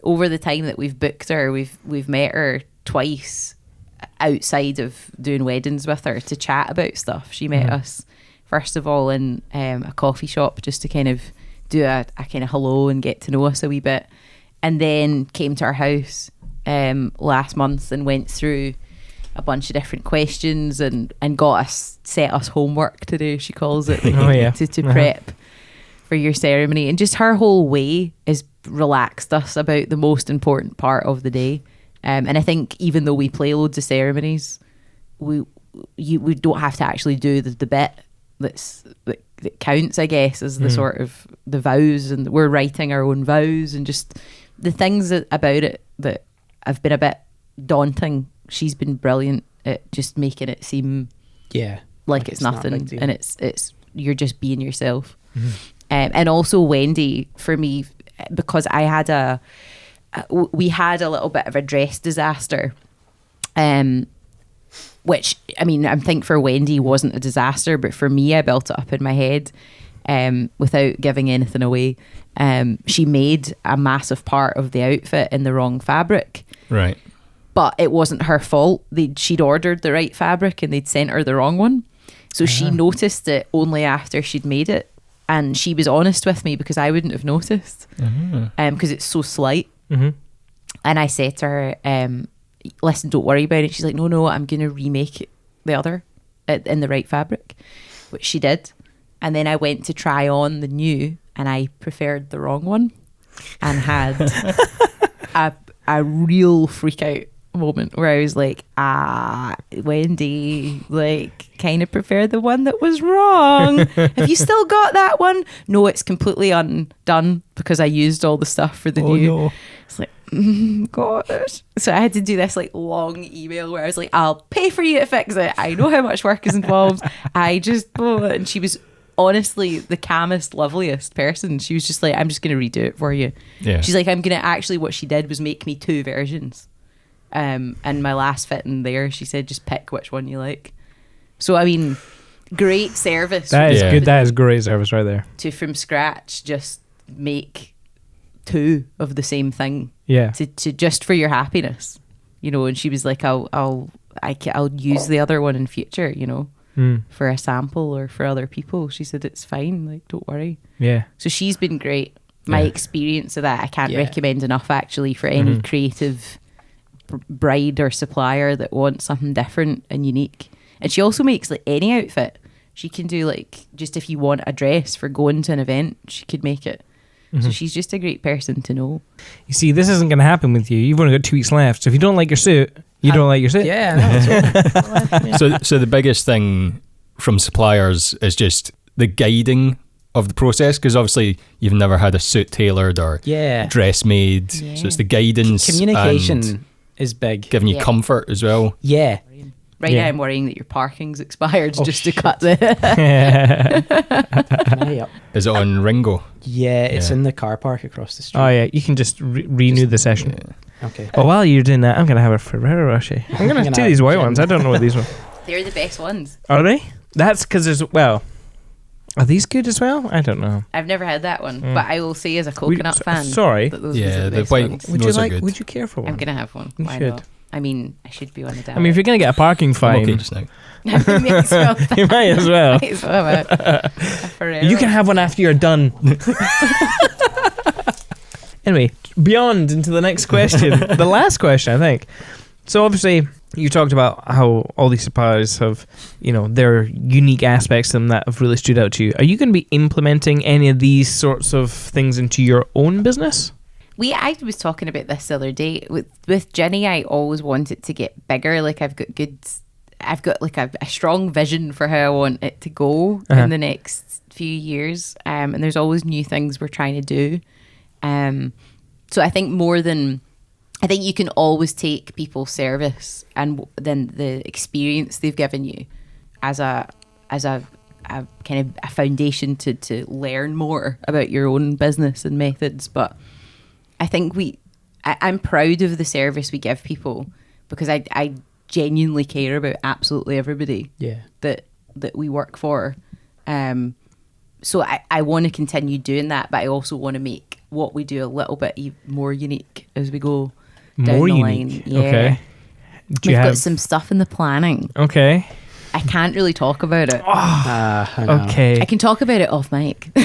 Over the time that we've booked her, we've met her twice outside of doing weddings with her to chat about stuff. She met us, first of all, in a coffee shop just to kind of do a kind of hello and get to know us a wee bit. And then came to our house last month and went through a bunch of different questions and set us homework to do, she calls it, to prep for your ceremony. And just her whole way is relaxed us about the most important part of the day. And I think even though we play loads of ceremonies, we don't have to actually do the bit that counts, I guess, as the sort of the vows, and we're writing our own vows, and just the things about it that have been a bit daunting. She's been brilliant at just making it seem like it's nothing, and it's you're just being yourself. And also Wendy, for me, because we had a little bit of a dress disaster which, I mean, I think for Wendy wasn't a disaster, but for me, I built it up in my head without giving anything away. She made a massive part of the outfit in the wrong fabric. Right. But it wasn't her fault. She'd ordered the right fabric and they'd sent her the wrong one. So she noticed it only after she'd made it. And she was honest with me because I wouldn't have noticed. Because it's so slight. And I said to her, listen, don't worry about it. She's like, no, I'm going to remake it the other in the right fabric, which she did. And then I went to try on the new and I preferred the wrong one and had a real freak out moment where I was like, Wendy, like, kind of prefer the one that was wrong. Have you still got that one? No, it's completely undone because I used all the stuff for the new. No. It's like, gosh. So I had to do this like long email where I was like, I'll pay for you to fix it. I know how much work is involved. And she was honestly the calmest, loveliest person. She was just like, I'm just going to redo it for you. Yeah. She's like, what she did was make me 2 versions. And my last fitting there, she said, just pick which one you like. So, I mean, great service. That is good. That is great service right there. To from scratch, just make 2 of the same thing. Yeah. To just for your happiness, you know. And she was like, I'll use the other one in future, you know, for a sample or for other people. She said, it's fine. Like, don't worry. Yeah. So she's been great. My experience of that, I can't recommend enough actually for any creative bride or supplier that wants something different and unique. And she also makes like any outfit. She can do like, just if you want a dress for going to an event, she could make it. So she's just a great person to know. You see, this isn't going to happen with you. You've only got 2 weeks left. So if you don't like your suit, you don't like your suit. Yeah. So the biggest thing from suppliers is just the guiding of the process, because obviously you've never had a suit tailored or dress made. Yeah. So it's the guidance. Communication is big. Giving you comfort as well. Yeah. Right now I'm worrying that your parking's expired just to cut the... Is it on Ringo? Yeah, it's in the car park across the street. Oh yeah, you can just renew the session. Yeah. Okay. Well, while you're doing that, I'm going to have a Ferrero Rocher. I'm going to do these white ones. I don't know what these were. They're the best ones. Are they? That's because there's... Well... Are these good as well? I don't know. I've never had that one, but I will say as a coconut fan. Sorry. The white ones. Would you care for one? I'm going to have one. You should. Not? I mean, I should be on the diet. I mean, if you're going to get a parking fine... I'm okay just now. You might as well. You can have one after you're done. Anyway, beyond into the next question. The last question, I think. So obviously... You talked about how all these suppliers have, their unique aspects to them that have really stood out to you. Are you going to be implementing any of these sorts of things into your own business? I was talking about this the other day with Ginny. I always want it to get bigger. Like I've got like a strong vision for how I want it to go in the next few years. And there's always new things we're trying to do. So I think I think you can always take people's service and then the experience they've given you as a kind of a foundation to learn more about your own business and methods. But I think I'm proud of the service we give people because I genuinely care about absolutely everybody that we work for. So I want to continue doing that, but I also want to make what we do a little bit more unique as we go. More unique. Yeah. Okay. We've got some stuff in the planning. Okay. I can't really talk about it. Okay. I can talk about it off mic. But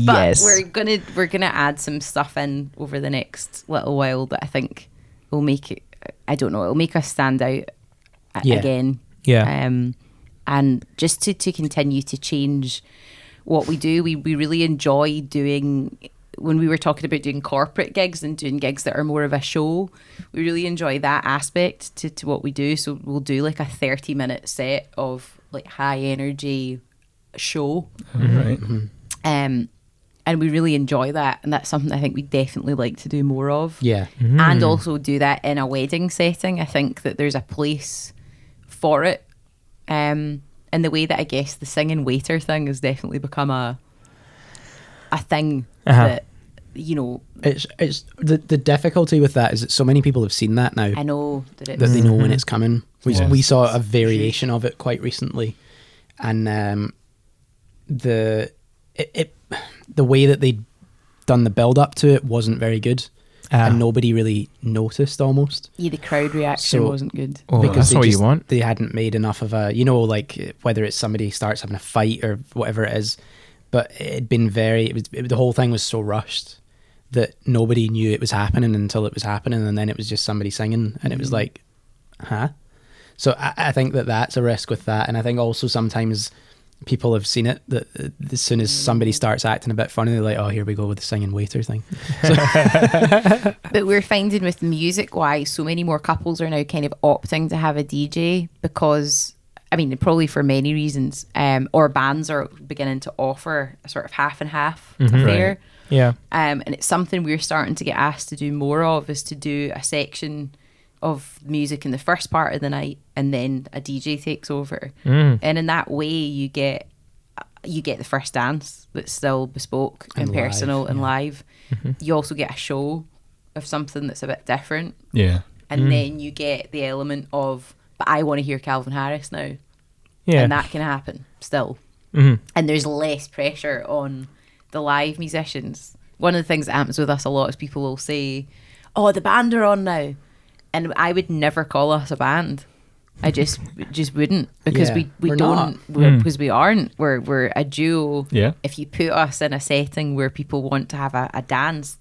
yes. We're gonna add some stuff in over the next little while that I think will make it. I don't know. It'll make us stand out again. Yeah. And just to continue to change what we do, we really enjoy doing. When we were talking about doing corporate gigs and doing gigs that are more of a show, we really enjoy that aspect to what we do. So we'll do like a 30-minute set of like high energy show. Right. And we really enjoy that. And that's something I think we definitely like to do more of. Yeah. And also do that in a wedding setting. I think that there's a place for it. And the way that I guess the singing waiter thing has definitely become a thing that it's the difficulty with that is that so many people have seen that now. I know that they know when it's coming. We saw a variation of it quite recently, and the way that they'd done the build up to it wasn't very good. And nobody really noticed almost. Yeah, the crowd reaction wasn't good. Because that's what you want. They hadn't made enough of a, like whether it's somebody starts having a fight or whatever it is, but it'd been the whole thing was so rushed that nobody knew it was happening until it was happening, and then it was just somebody singing, and it was like, huh? So I think that's a risk with that, and I think also sometimes people have seen it that as soon as somebody starts acting a bit funny, they're like, oh, here we go with the singing waiter thing. So but we're finding with music wise, so many more couples are now kind of opting to have a DJ because, I mean, probably for many reasons, or bands are beginning to offer a sort of half and half affair. Right. Yeah. And it's something we're starting to get asked to do more of, is to do a section of music in the first part of the night and then a DJ takes over. And in that way you get the first dance that's still bespoke and personal and live. You also get a show of something that's a bit different. Yeah. And then you get the element of, but I want to hear Calvin Harris now. Yeah. And that can happen still. And there's less pressure on the live musicians. One of the things that happens with us a lot is people will say, oh, the band are on now. And I would never call us a band. I just wouldn't, because we don't, because we aren't. We're a duo. Yeah. If you put us in a setting where people want to have a dance,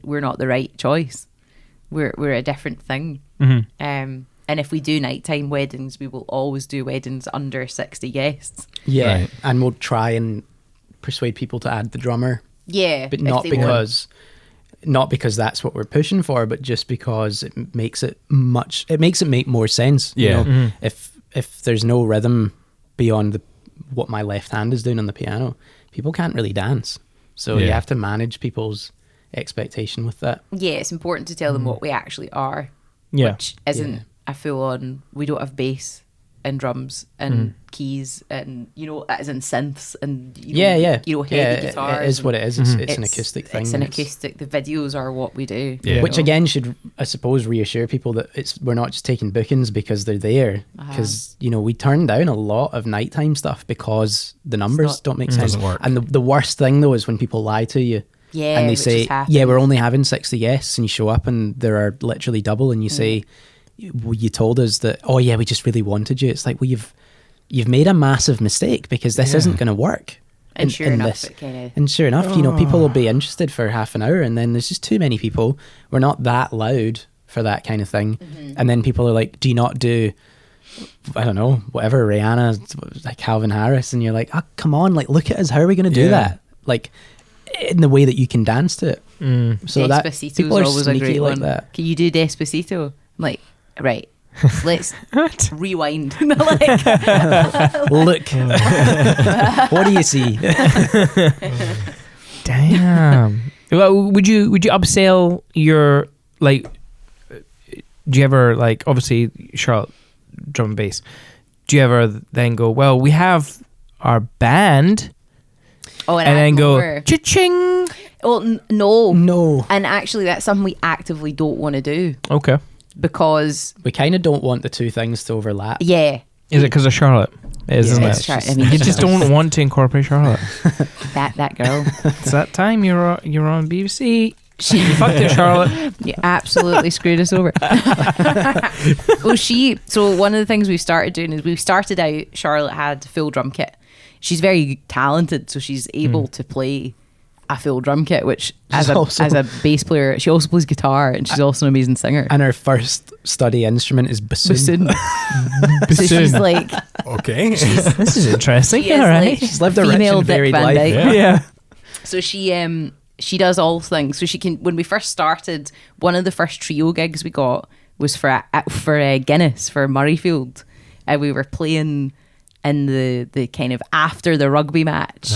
we're not the right choice. We're a different thing. And if we do nighttime weddings, we will always do weddings under 60 guests. Yeah, right. And we'll try and persuade people to add the drummer. Yeah, but not because that's what we're pushing for, but just because it makes it make more sense. Yeah. You know? If there's no rhythm beyond what my left hand is doing on the piano, people can't really dance. So you have to manage people's expectation with that. Yeah, it's important to tell them what we actually are. Yeah. Which isn't a full on, we don't have bass and drums and keys and, as in synths and, heavy guitars. It is what it is. It's an acoustic thing. It's an acoustic. The videos are what we do. Yeah. Which again should, I suppose, reassure people that we're not just taking bookings because they're there. Because, we turn down a lot of nighttime stuff because the numbers don't make sense. Doesn't work. And the worst thing though is when people lie to you. Yeah, and they say, we're only having 60 guests, and you show up and there are literally double, and you say, you told us that, we just really wanted you. It's like, well, you've made a massive mistake because this isn't going to work. And sure enough, people will be interested for half an hour, and then there's just too many people. We're not that loud for that kind of thing. And then people are like, do you not do, I don't know, whatever, Rihanna, like Calvin Harris? And you're like, oh, come on, like, look at us. How are we going to do that? Like, in the way that you can dance to it. So that people are always sneaky a great like one. that. Can you do Despacito? I'm like, right, let's rewind. Look, what do you see? Damn. Well, would you upsell your, like, do you ever, like, obviously Charlotte drum and bass, do you ever then go, well, we have our band, and then go cha-ching? Well, no. And actually, that's something we actively don't want to do. Okay. Because we kind of don't want the two things to overlap. Yeah. Is it because of Charlotte? Isn't it? I mean, you just don't want to incorporate Charlotte. that girl. It's that time you're on BBC. She fucked it, Charlotte. You absolutely screwed us over. Well, so one of the things we started doing is we started out, Charlotte had full drum kit. She's very talented, so she's able to play a full drum kit, which as a bass player, she also plays guitar, and she's also an amazing singer. And her first study instrument is bassoon. So she's like, okay, this is interesting. She is like, she's lived a rich and varied life. Yeah. So she does all things. So she can. When we first started, one of the first trio gigs we got was for Ginnys for Murrayfield, and we were playing in the kind of after the rugby match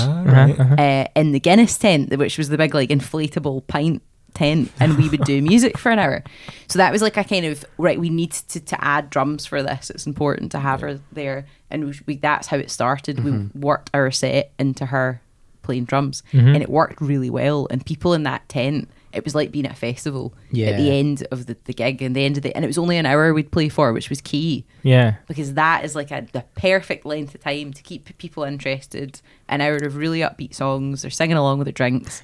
in the Guinness tent, which was the big like inflatable pint tent, and we would do music for an hour. So that was like a kind of, right, we need to add drums for this. It's important to have her there, and that's how it started. We worked our set into her playing drums, and it worked really well. And people in that tent, it was like being at a festival at the end of the gig, and and it was only an hour we'd play for, which was key. Yeah, because that is like the perfect length of time to keep people interested. An hour of really upbeat songs, they're singing along with the drinks,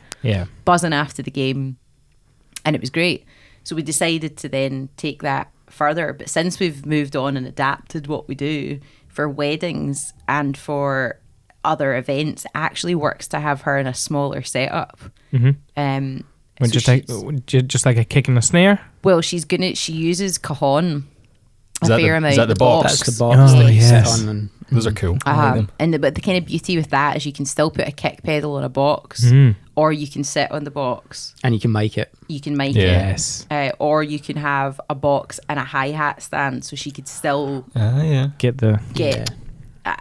buzzing after the game, and it was great. So we decided to then take that further. But since we've moved on and adapted what we do for weddings and for other events, it actually works to have her in a smaller setup. So just like a kick and a snare. Well, she uses cajon a fair amount. Is that the box? That's the box that you sit on. And those are cool. But the kind of beauty with that is you can still put a kick pedal on a box, or you can sit on the box and you can mic it. Or you can have a box and a hi-hat stand, so she could still get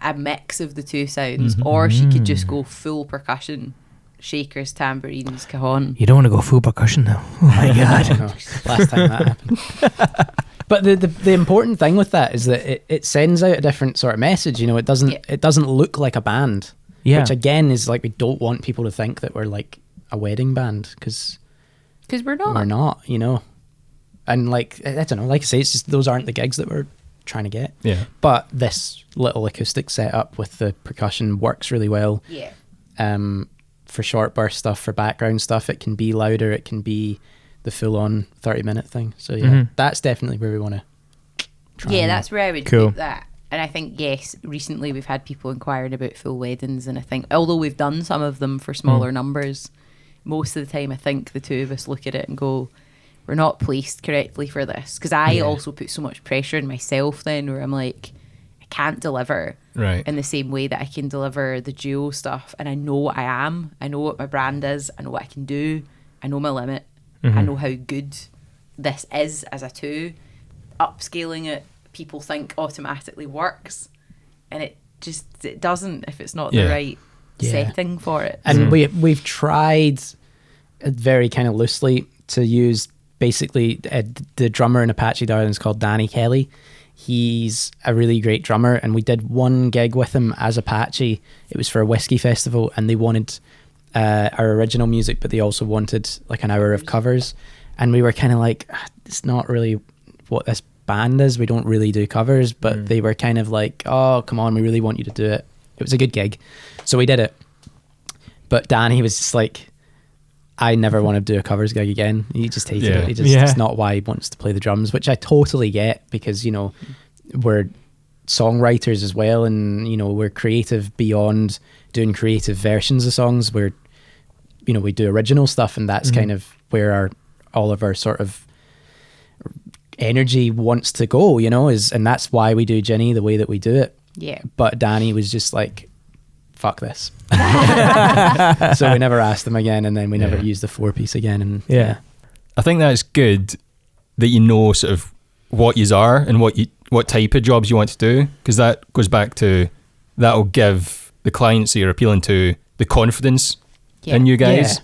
a mix of the two sounds, or she could just go full percussion. Shakers, tambourines, cajon. You don't want to go full percussion though. Oh my god! Last time that happened. But the important thing with that is that it sends out a different sort of message. You know, it doesn't look like a band. Yeah. Which again is like, we don't want people to think that we're like a wedding band, because we're not. We're not. You know, and like, I don't know. Like I say, it's just those aren't the gigs that we're trying to get. Yeah. But this little acoustic setup with the percussion works really well. Yeah. For short burst stuff, for background stuff, it can be louder, it can be the full-on 30-minute thing. So that's definitely where we want to try. That's where I would put that. And I think, yes, recently we've had people inquiring about full weddings, and I think, although we've done some of them for smaller numbers, most of the time I think the two of us look at it and go, we're not placed correctly for this. Because I also put so much pressure on myself then, where I'm like, I can't deliver in the same way that I can deliver the duo stuff. And I know what I am. I know what my brand is. I know what I can do. I know my limit. I know how good this is as a two. Upscaling it, people think automatically works. And it doesn't if it's not the right setting for it. And we've tried very kind of loosely to use basically the drummer in Apache Darling is called Danny Kelly. He's a really great drummer, and we did one gig with him as Apache. It was for a whiskey festival, and they wanted our original music, but they also wanted like an hour of covers. And we were kind of like, it's not really what this band is. We don't really do covers, but they were kind of like, oh, come on, we really want you to do it. It was a good gig. So we did it. But Danny was just like, I never want to do a covers gig again. He just hated it. It's not why he wants to play the drums, which I totally get, because, you know, we're songwriters as well, and, you know, we're creative beyond doing creative versions of songs. We're, you know, we do original stuff, and that's kind of where all of our sort of energy wants to go, you know, and that's why we do Ginny the way that we do it. Yeah. But Danny was just like, fuck this. So we never asked them again, and then we never used the 4-piece again. And I think that's good that you know sort of what yous are and what type of jobs you want to do, because that goes back to, that'll give the clients that you're appealing to the confidence in you guys.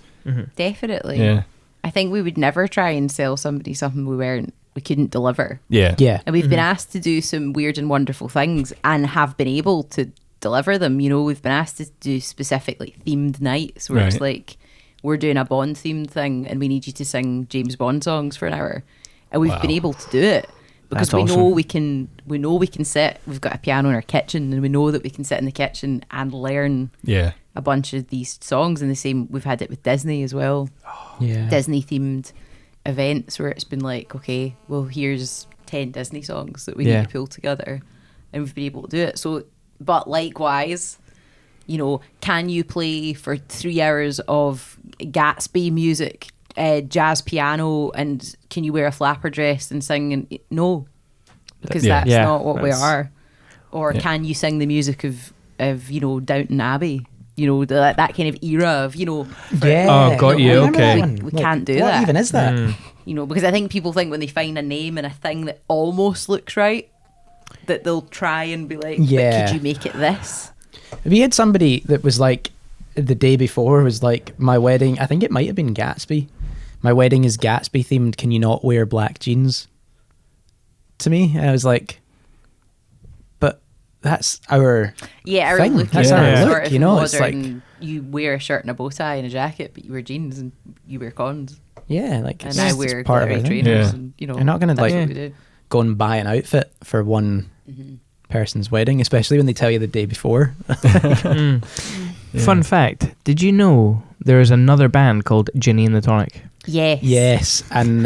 Definitely. Yeah. I think we would never try and sell somebody something we couldn't deliver. Yeah. And we've been asked to do some weird and wonderful things and have been able to deliver them. You know, we've been asked to do specifically themed nights where it's like, we're doing a Bond themed thing and we need you to sing James Bond songs for an hour, and we've been able to do it because That's awesome. we know we can sit, we've got a piano in our kitchen, and we know that we can sit in the kitchen and learn a bunch of these songs. And the same, we've had it with Disney as well. Disney themed events where it's been like, okay, well, here's 10 Disney songs that we need to pull together, and we've been able to do it. So, but likewise, you know, can you play for 3 hours of Gatsby music, jazz piano, and can you wear a flapper dress and sing? And no, because that's not what we are. Or can you sing the music of you know, Downton Abbey? You know, that kind of era of, you know. Oh, got you. Okay. We can't do that. What even is that? You know, because I think people think when they find a name and a thing that almost looks right, that they'll try and be like, but could you make it this? We had somebody that was like, the day before was like, my wedding, I think it might have been Gatsby. My wedding is Gatsby themed. Can you not wear black jeans? To me, and I was like, but that's our our thing. look. That's our look, sort of you know. modern, It's like, you wear a shirt and a bow tie and a jacket, but you wear jeans and you wear cons. Yeah, like and I wear glittery trainers. And, you know, you're not going to go and buy an outfit for one person's wedding, especially when they tell you the day before. Fun fact: did you know there is another band called Ginny and the Tonic? Yes, and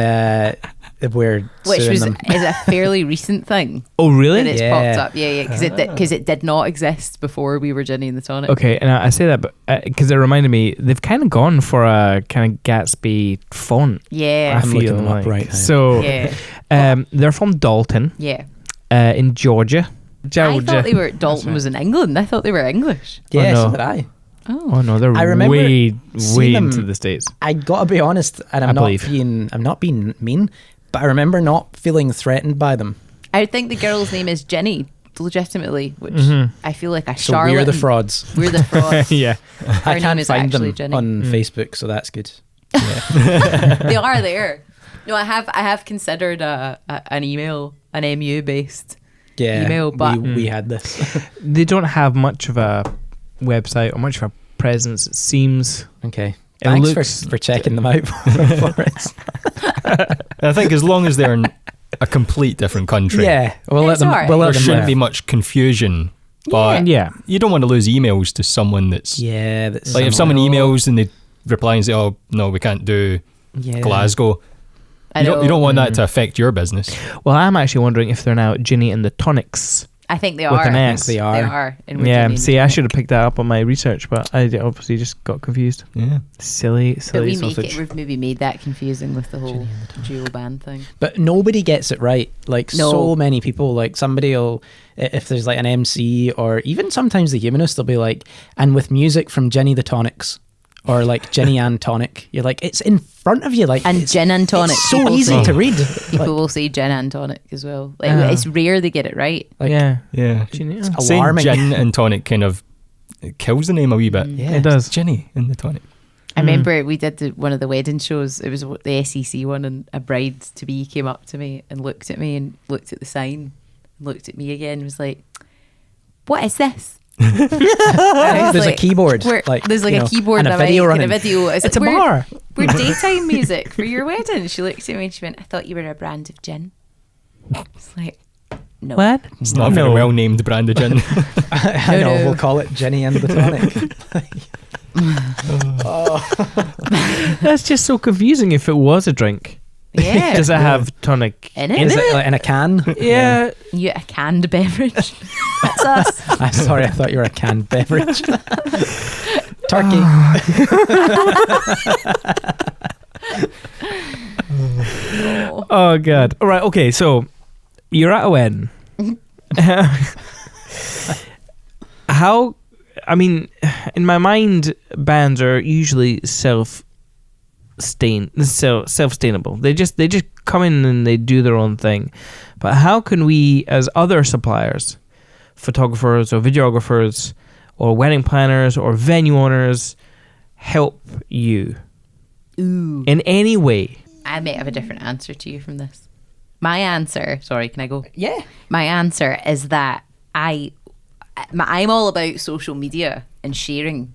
we're which is a fairly recent thing. Oh, really? And it's popped up, because it did not exist before we were Ginny and the Tonic. Okay, and I say that, but because it reminded me, they've kind of gone for a kind of Gatsby font. Yeah, I'm looking them up right now. So, they're from Dalton. Yeah, in Georgia. I thought they were. Dalton was in England. I thought they were English. Yeah, no. so did I. Oh no, they're way into the States. I gotta be honest, and I'm not being mean, but I remember not feeling threatened by them. I think the girl's name is Ginny, legitimately, which I feel like a so charlatan. we're the frauds. We're the frauds. Yeah, I can't find them Ginny. on Facebook, so that's good. Yeah. They are there. No, I have considered an email, an MU based email, but we had this. They don't have much of a website or much of a presence, it seems. Okay. Thanks for checking them out for us. I think as long as they're in a complete different country, we'll let them. There shouldn't be much confusion. But you don't want to lose emails to someone that's like if someone emails and they reply and say, "Oh no, we can't do Glasgow." You don't want that to affect your business. Well, I'm actually wondering if they're now Ginny and the Tonics. I think they with are. An I S. think they are. See, I should have picked that up on my research, but I obviously just got confused. Yeah. Silly but sausage. we've maybe made that confusing with the whole dual band thing. But nobody gets it right. Like so many people, like somebody will, if there's like an MC or even sometimes the humanists, they'll be like, and with music from Ginny the Tonics. Or like Ginny and Tonic. You're like, it's in front of you. And Gin and Tonic. It's so easy to read. People will say Gin and Tonic as well. Like it's rare they get it right. Like, yeah. It's alarming. Saying Gin and Tonic kind of kills the name a wee bit. Yeah, it does. Ginny and the Tonic. I remember we did one of the wedding shows. It was the SEC one, and a bride to be came up to me and looked at the sign, looked at me again, and was like, "What is this?" There's a keyboard. There's a keyboard and a video running. It's a bar. We're daytime music for your wedding. She looked at me and she went, "I thought you were a brand of gin." It's like, no. What? It's not a very well named brand of gin. I know. We'll call it Ginny and the Tonic. That's just so confusing. If it was a drink. Yeah. Does it have tonic in it? Is it like in a can? Yeah. A canned beverage. That's us. I'm sorry, I thought you were a canned beverage. Turkey. Oh God. All right. Okay. So you're at a wedding. How? I mean, in my mind, bands are usually self-sustainable. They just come in and they do their own thing. But how can we, as other suppliers, photographers or videographers or wedding planners or venue owners, help you in any way? I may have a different answer to you from this. My answer, sorry, can I go? Yeah. My answer is that I'm all about social media and sharing.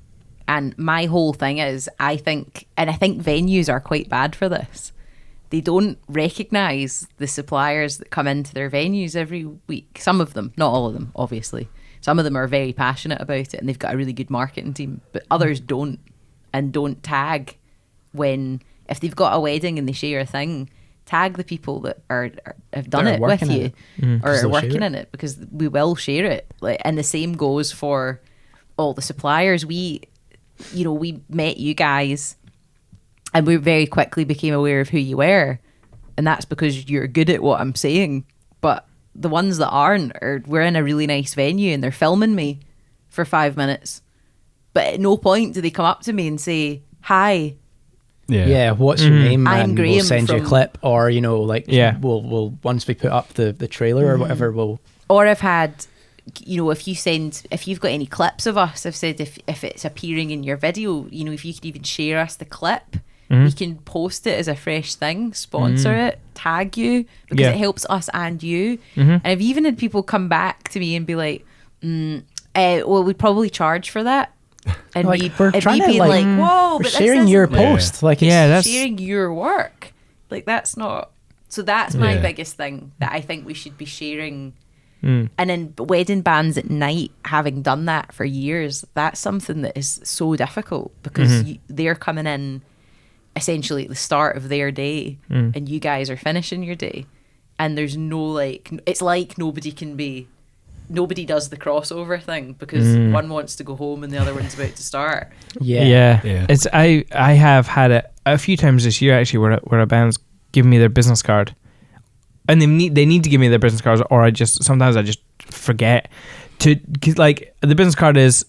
And my whole thing is, I think venues are quite bad for this. They don't recognise the suppliers that come into their venues every week. Some of them, not all of them, obviously. Some of them are very passionate about it and they've got a really good marketing team, but others don't, and don't tag if they've got a wedding and they share a thing, tag the people that have done it with you or are working in it, because we will share it. And the same goes for all the suppliers. We met you guys and we very quickly became aware of who you were, and that's because you're good at what I'm saying. But the ones that aren't, we're in a really nice venue and they're filming me for 5 minutes, but at no point do they come up to me and say, "Hi, what's your name?" I'm and Graham. We'll send you a clip, or we'll once we put up the trailer or whatever, or I've had, if you've got any clips of us, I've said if it's appearing in your video, if you could even share us the clip, we can post it as a fresh thing, sponsor it, tag you, because it helps us and you. And I've even had people come back to me and be like, well, we'd probably charge for that. And like, we're trying to being like, whoa, but sharing your post. Like, that's sharing your work. Like, that's not. So that's my biggest thing, that I think we should be sharing. And in wedding bands at night, having done that for years, that's something that is so difficult, because they're coming in essentially at the start of their day, and you guys are finishing your day, and there's no like, it's like nobody does the crossover thing, because one wants to go home and the other one's about to start. It's I have had it a few times this year actually, where a band's give me their business card, and they need to give me their business cards, or sometimes I just forget to, cause like the business card is,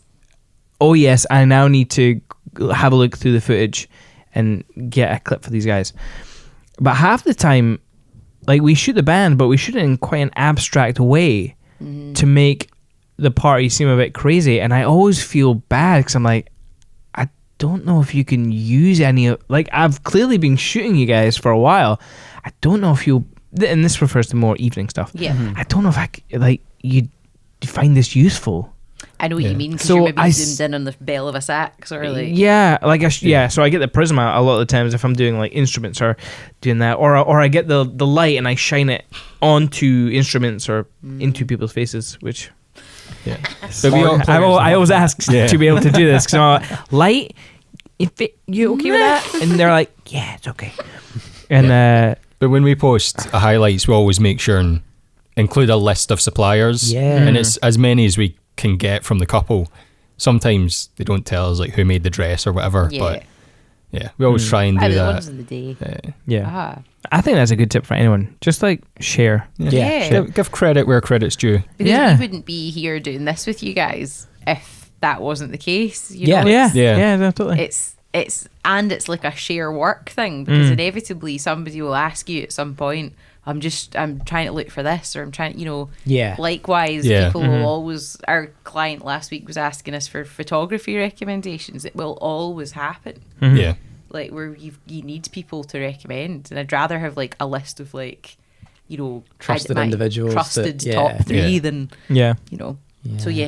oh yes, I now need to have a look through the footage and get a clip for these guys. But half the time, like, we shoot the band, but we shoot it in quite an abstract way to make the party seem a bit crazy, and I always feel bad because I'm like, I don't know if you can use any of, like, I've clearly been shooting you guys for a while. I don't know if you'll, and this refers to more evening stuff. Yeah. I don't know if you find this useful. I know what you mean, because you're maybe zoomed in on the bell of a sax, or like... So I get the Prisma a lot of the times if I'm doing like instruments or doing that, or I get the light and I shine it onto instruments or into people's faces, which... Yeah. So I always ask to be able to do this, because I'm like, light, you okay with that? And they're like, yeah, it's okay. And but when we post highlights, we always make sure and include a list of suppliers, and it's as many as we can get from the couple. Sometimes they don't tell us like who made the dress or whatever, but we always try and do that. The ones in the day. I think that's a good tip for anyone. Just like share. Give credit where credit's due. Because we wouldn't be here doing this with you guys if that wasn't the case. You know? Totally. It's like a share work thing, because inevitably somebody will ask you at some point, I'm trying to look for this, or I'm trying, likewise, people will always, our client last week was asking us for photography recommendations. It will always happen. Like, where you need people to recommend, and I'd rather have like a list of like, trusted individuals, trusted top three than so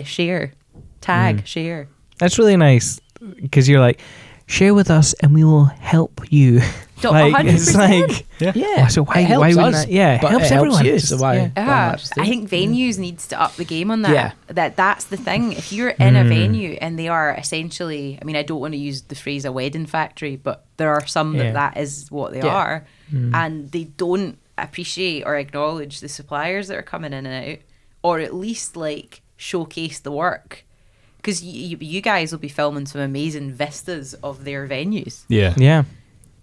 share, tag, share. That's really nice, because you're like, share with us and we will help you. Like, 100%. It's like, so why wouldn't that? Yeah, it helps everyone. You, so why I think venues needs to up the game on that. That's the thing. If you're in a venue and they are essentially, I mean, I don't want to use the phrase a wedding factory, but there are some that is what they are, and they don't appreciate or acknowledge the suppliers that are coming in and out, or at least like showcase the work. Because you guys will be filming some amazing vistas of their venues. Yeah.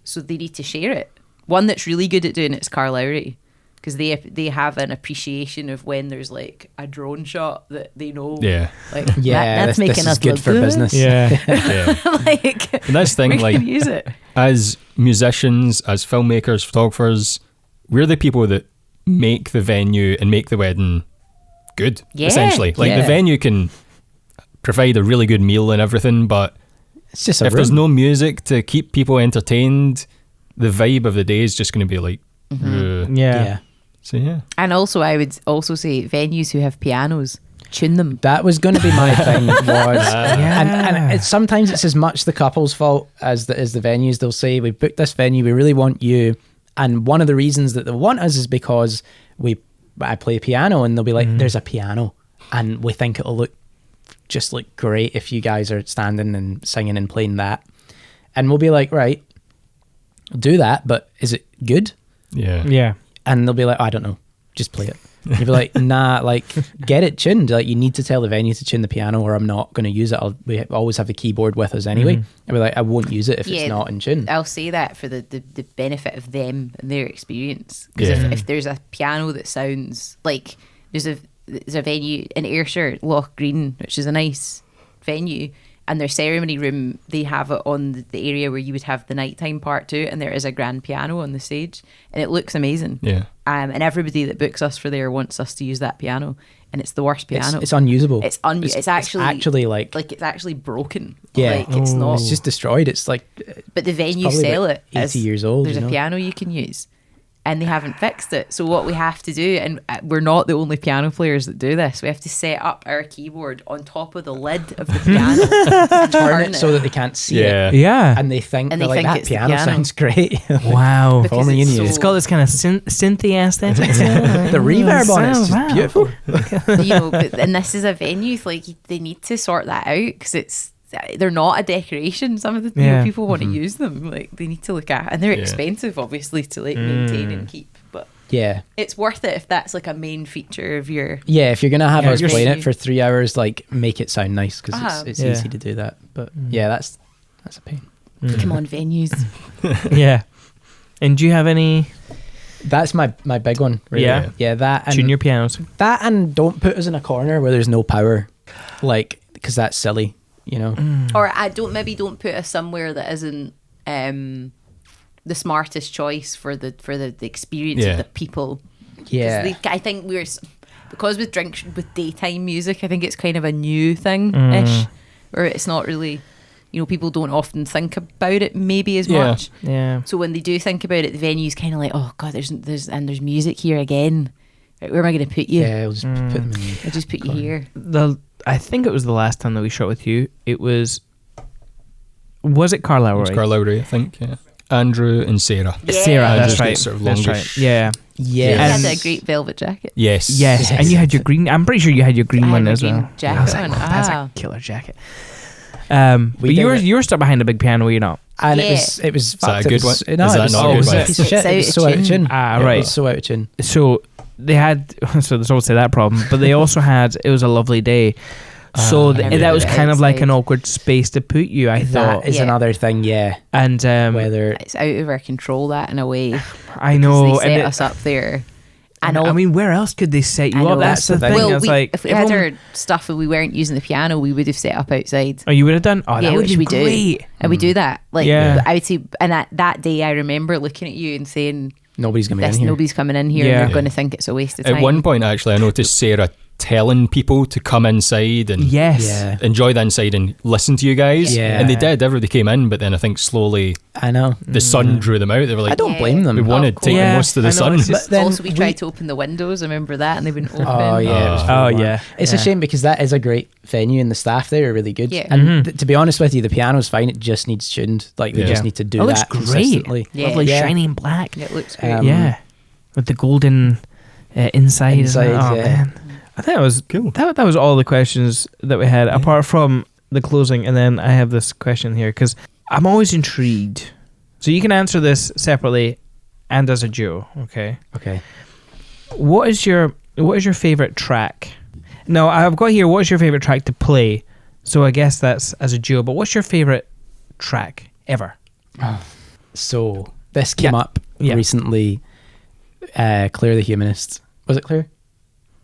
So they need to share it. One that's really good at doing it is Carl Lowry, because they have an appreciation of when there's like a drone shot that they know. That's making us good look for good. business. Like, and that's the thing, we can use it. As musicians, as filmmakers, photographers, we're the people that make the venue and make the wedding good. Essentially, like the venue can provide a really good meal and everything, but it's just if there's no music to keep people entertained, the vibe of the day is just going to be like So and also I would also say venues who have pianos, tune them. That was going to be my thing. And sometimes it's as much the couple's fault as the venues. They'll say, we booked this venue, we really want you, and one of the reasons that they want us is because I play piano, and they'll be like, there's a piano and we think it'll look great if you guys are standing and singing and playing that. And we'll be like, right, do that, but is it good? Yeah. And they'll be like, I don't know, just play it. And you'll be like, nah, like, get it tuned. Like, you need to tell the venue to tune the piano, or I'm not going to use it. We always have the keyboard with us anyway. I'll be like, I won't use it if it's not in tune. I'll say that for the benefit of them and their experience. Because if there's a piano that sounds like, there's a venue in Ayrshire, Loch Green, which is a nice venue, and their ceremony room, they have it on the area where you would have the nighttime part too, and there is a grand piano on the stage, and it looks amazing. And everybody that books us for there wants us to use that piano, and it's the worst piano. It's unusable. It's actually like it's actually broken. Like, it's not. It's just destroyed. It's like. But the venue sell it 80 years old. There's a piano you can use. and they haven't fixed it. So what we have to do, and we're not the only piano players that do this, we have to set up our keyboard on top of the lid of the piano, turn it so that they can't see it. Yeah. And they think, And they're they like, think that it's the piano piano. sounds great. Wow. Because only you it's knew. It's got this kind of synthy aesthetic. The reverb on it's just beautiful. and this is a venue, like they need to sort that out, because they're not a decoration. Some of the people want to use them, like they need to look at, and they're expensive obviously to like maintain and keep, but it's worth it if that's like a main feature of your if you're gonna have us your playing venue. it for 3 hours, like make it sound nice, because it's easy to do that, but that's a pain. come on venues. Yeah. And do you have any That's my big one, really. Yeah, that and junior pianos? that, and don't put us in a corner where there's no power, like, because that's silly, you know. Or don't put us somewhere that isn't the smartest choice for the experience of the people. Yeah, I think because with daytime music, I think it's kind of a new thing ish, where it's not really, people don't often think about it maybe as much. Yeah. So when they do think about it, the venue's kind of like, oh god, there's music here again. Right, where am I going to put you? yeah, we'll just put them in. I'll just put you here. I think it was the last time that we shot with you. It was it Carlisle? It was Carlisle, I think. Yeah. Andrew and Sarah. Yeah. Sarah, that's Andrew's right. got sort of That's longish. right. Yeah. He Yes. had a great velvet jacket. Yes. Yes. And you had your green. I'm pretty sure you had your green I had one my as green well. jacket I was like, on. that's Ah. a killer jacket. But you were stuck behind a big piano, were you not? And Yeah. it was that a good one? No, Is it that was, not it a was good a one? piece of shit. It was so out of tune. Ah, It right. was so out of tune. So they had, so there's obviously that problem, but they also had, it was a lovely day. So that was kind of like an awkward space to put you, I thought. That is another thing, yeah. And Whether It's out of our control, that in a way. I know. They set and us up there. I mean, where else could they set I you know. up? That's the thing. Well, It's like, if we had our stuff and we weren't using the piano, we would have set up outside. oh, you would have done? Oh, that would which be we great. do. And we do that. Like, Yeah. I would say, and that day I remember looking at you and saying, nobody's going to be in here. nobody's coming in here, Yeah. and they're going to think it's a waste of time. At one point, actually, I noticed Sarah telling people to come inside and Yes. Yeah. enjoy the inside and listen to you guys. Yeah. And they did. Everybody came in, but then I think slowly I know. the sun drew them out. They were like, I don't blame them. we wanted to take Yeah, most of I the know, sun. it's just- But then Also, we tried to open the windows. I remember that, and they wouldn't open. Oh yeah, it was Oh, really warm. yeah. It's a shame because that is a great venue and the staff there are really good. Yeah. And to be honest with you, the piano's fine. It just needs tuned. Like they Yeah. just need to do It looks that great. consistently. Yeah. Lovely, Yeah. shiny and black. It looks great. Um, With the golden inside. Inside, Oh, yeah. man. I think that was Cool. That was all the questions that we had, apart from the closing. And then I have this question here because I'm always intrigued. So you can answer this separately and as a duo. Okay. Okay. What is your favorite track? No, I've got here. What is your favorite track to play? So I guess that's as a duo. But what's your favorite track ever? So this came up recently. Claire the Humanist. Was it Claire?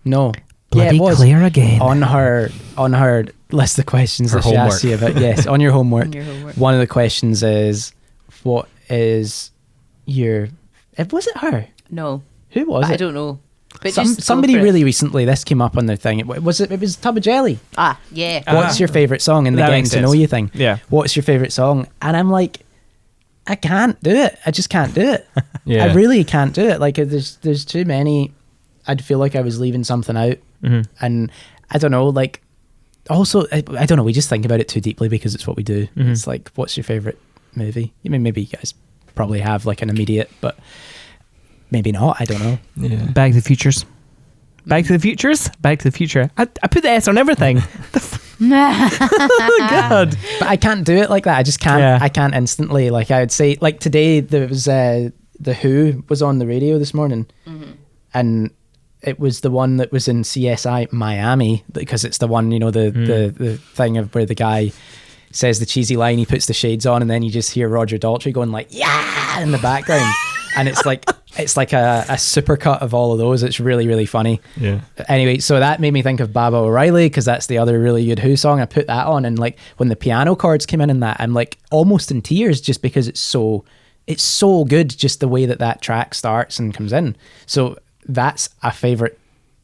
No. Bloody it was. Claire again. On her list of questions Her that she asked homework. you about. Yes, on your homework. On your homework. One of the questions is, what is your... Was it her? No, Who was it? I don't know. But Somebody go for it. really recently, this came up on their thing. It was Tub of Jelly. Ah, yeah. What's your favourite song in the That Getting makes to Know sense. You thing? Yeah. What's your favourite song? And I'm like, I can't do it. I just can't do it. Yeah. I really can't do it. Like there's too many. I'd feel like I was leaving something out. Mm-hmm. And I don't know, like, also, I don't know, we just think about it too deeply because it's what we do. Mm-hmm. It's like, what's your favourite movie? I mean, maybe you guys probably have like an immediate, but maybe not, I don't know. Yeah. Back to the Futures. Back to the Futures? Back to the Future. I put the S on everything. Oh, God. But I can't do it like that. I just can't, Yeah. I can't instantly. Like I would say, like today there was, The Who was on the radio this morning and it was the one that was in CSI Miami because it's the one, the thing of where the guy says the cheesy line, he puts the shades on and then you just hear Roger Daltrey going like, yeah, in the background. And it's like a supercut of all of those. It's really, really funny. Yeah. Anyway, so that made me think of Baba O'Reilly because that's the other really good Who song. I put that on and like when the piano chords came in that, I'm like almost in tears just because it's so good just the way that track starts and comes in. So that's a favourite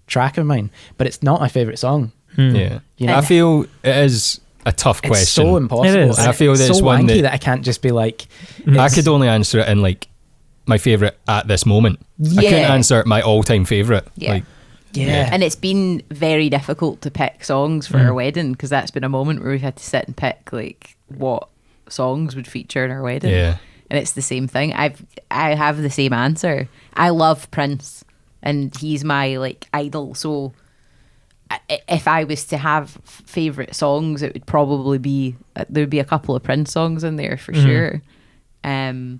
track of mine, but it's not my favourite song. Yeah. You know? I feel it is a tough question. It's so impossible. It is. And I feel that so it's one wanky that I can't just be like, I could only answer it in like my favourite at this moment. I couldn't answer my all-time favourite. And it's been very difficult to pick songs for our wedding, because that's been a moment where we've had to sit and pick like what songs would feature in our wedding. And it's the same thing. I have the same answer. I love Prince, and he's my like idol. So if I was to have favourite songs, it would probably be, there would be a couple of Prince songs in there for sure. And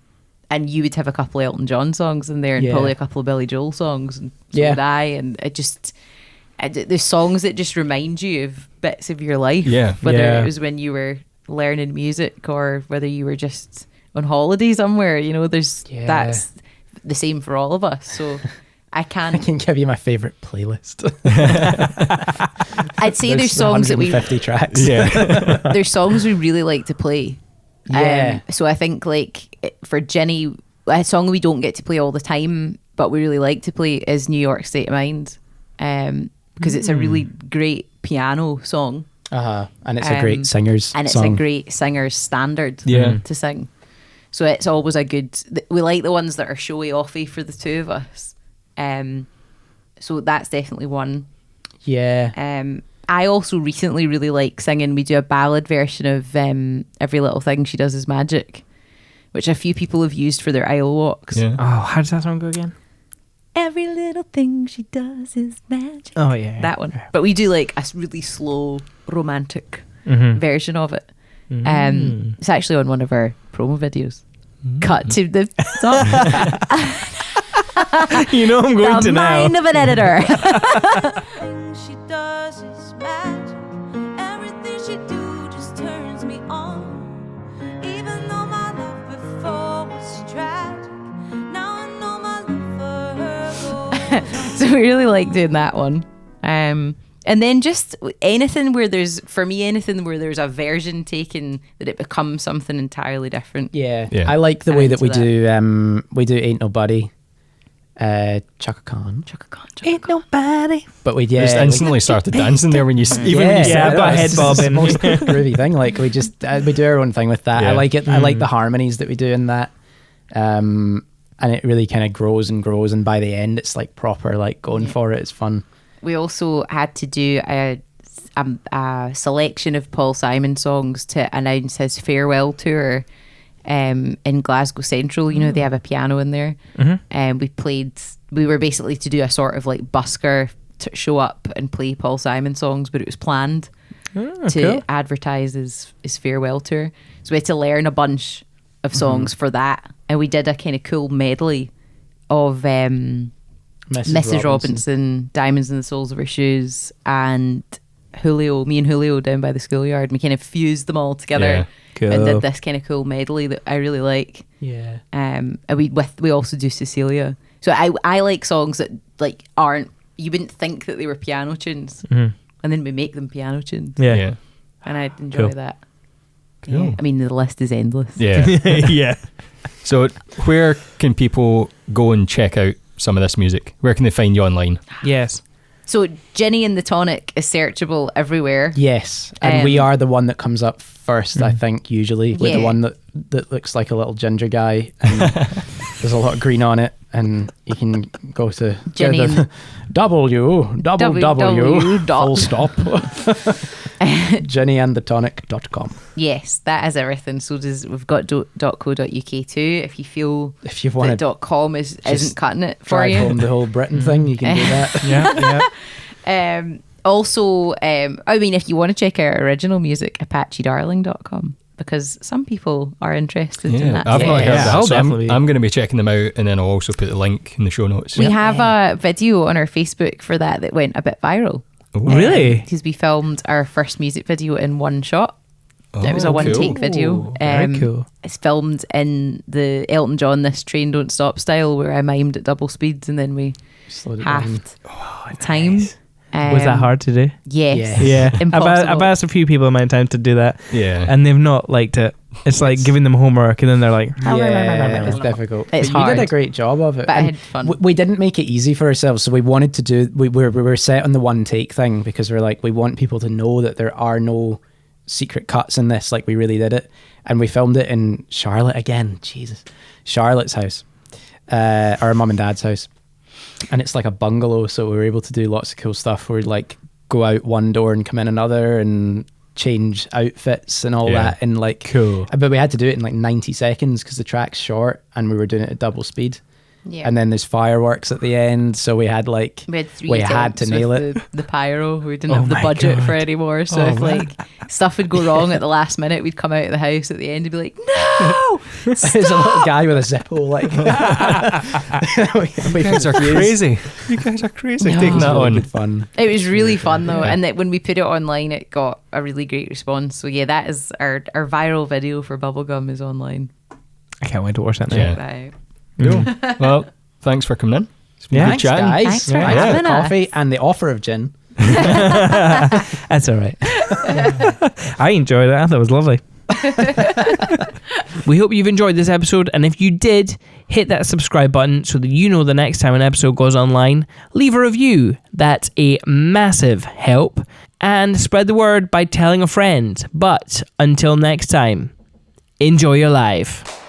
you would have a couple of Elton John songs in there, and probably a couple of Billy Joel songs, and so would I. And it just, there's songs that just remind you of bits of your life, whether it was when you were learning music or whether you were just on holiday somewhere. You know, there's that's the same for all of us. So I can give you my favourite playlist. I'd say there's songs that we 150 tracks. There's songs we really like to play. So I think like for Ginny, a song we don't get to play all the time but we really like to play is New York State of Mind, because it's a really great piano song. And it's a great singer's and it's song. a great singer's standard to sing. So it's always a good, we like the ones that are showy offy for the two of us. So that's definitely one. I also recently really like singing. We do a ballad version of Every Little Thing She Does Is Magic, which a few people have used for their aisle walks. Oh, how does that song go again? Every little thing she does is magic. Oh yeah, that one. But we do like a really slow romantic version of it. It's actually on one of our promo videos. Cut to the song. You know I'm going the to now. mind of an editor. She does is magic. Everything she do just turns me on. Even though my love before was tragic, now I know my love for her goes. So we really like doing that one. And then just anything where there's a version taken that it becomes something entirely different. I like the way that we do Ain't Nobody. Chaka Khan. Ain't nobody. But we just instantly started dancing there when you I've got a head bob in. Most groovy thing. Like we just we do our own thing with that. I like it. I like the harmonies that we do in that. And it really kind of grows and grows, and by the end it's like proper like going for it. It's fun. We also had to do a selection of Paul Simon songs to announce his farewell tour in Glasgow Central. You know, they have a piano in there. And we were basically to do a sort of like busker to show up and play Paul Simon songs, but it was planned to advertise his farewell tour. So we had to learn a bunch of songs for that. And we did a kind of cool medley of Mrs. Robinson, Diamonds in the Soles of Her Shoes, and me and Julio down by the schoolyard. We kind of fused them all together and did this kind of cool medley that I really like. And we also do Cecilia. So I like songs that like aren't, you wouldn't think that they were piano tunes, and then we make them piano tunes. And I enjoy that. I mean, the list is endless. So where can people go and check out some of this music? Where can they find you online? So Ginny and the Tonic is searchable everywhere. And we are the one that comes up first, I think, usually. We're the one that looks like a little ginger guy, and there's a lot of green on it, and you can go to Ginny www. full stop GinnyandtheTonic.com. Yes, that is everything. So we've got .co.uk too. If you feel if you want that .com isn't cutting it for you, drive home the whole Britain thing, you can do that. Also, I mean, if you want to check out our original music, ApacheDarling.com, because some people are interested in that. I've not heard that, so definitely. I'm going to be checking them out, and then I'll also put the link in the show notes. We have a video on our Facebook for that went a bit viral. Really? Because we filmed our first music video in one shot. It was a one-take video. Very cool. It's filmed in the Elton John "This Train Don't Stop" style, where I mimed at double speeds and then we halved the time. Was that hard to do? Yes. Yeah. Impossible. I've asked a few people in my time to do that. Yeah. And they've not liked it. It's like giving them homework, and then they're like, it's difficult. It's but hard. You did a great job of it. But I had fun. We didn't make it easy for ourselves, so we wanted to do. We were set on the one take thing because we're like, we want people to know that there are no secret cuts in this. Like, we really did it, and we filmed it in Charlotte again. Jesus, Charlotte's house. our mum and dad's house. And it's like a bungalow, so we were able to do lots of cool stuff. We'd like go out one door and come in another and change outfits and all that. And like, cool. But we had to do it in like 90 seconds because the track's short and we were doing it at double speed. Yeah. And then there's fireworks at the end, so we had to nail it. The pyro, we didn't have the budget for any more. So if like stuff would go wrong at the last minute, we'd come out of the house at the end and be like, "No, stop!" There's a little guy with a Zippo, like. You guys are crazy. You guys are crazy. No. Taking that on. Fun. It was really fun though, and that when we put it online, it got a really great response. So yeah, that is our viral video for Bubblegum is online. I can't wait to watch that now. Yeah. Check that out. Cool. Well, thanks for coming in. It's been good Thanks, chatting. guys. Thanks for Thanks having the us. coffee and the offer of gin. That's all right. I enjoyed it. I thought it was lovely. We hope you've enjoyed this episode, and if you did, hit that subscribe button so that you know the next time an episode goes online. Leave a review. That's a massive help. And spread the word by telling a friend. But until next time, enjoy your life.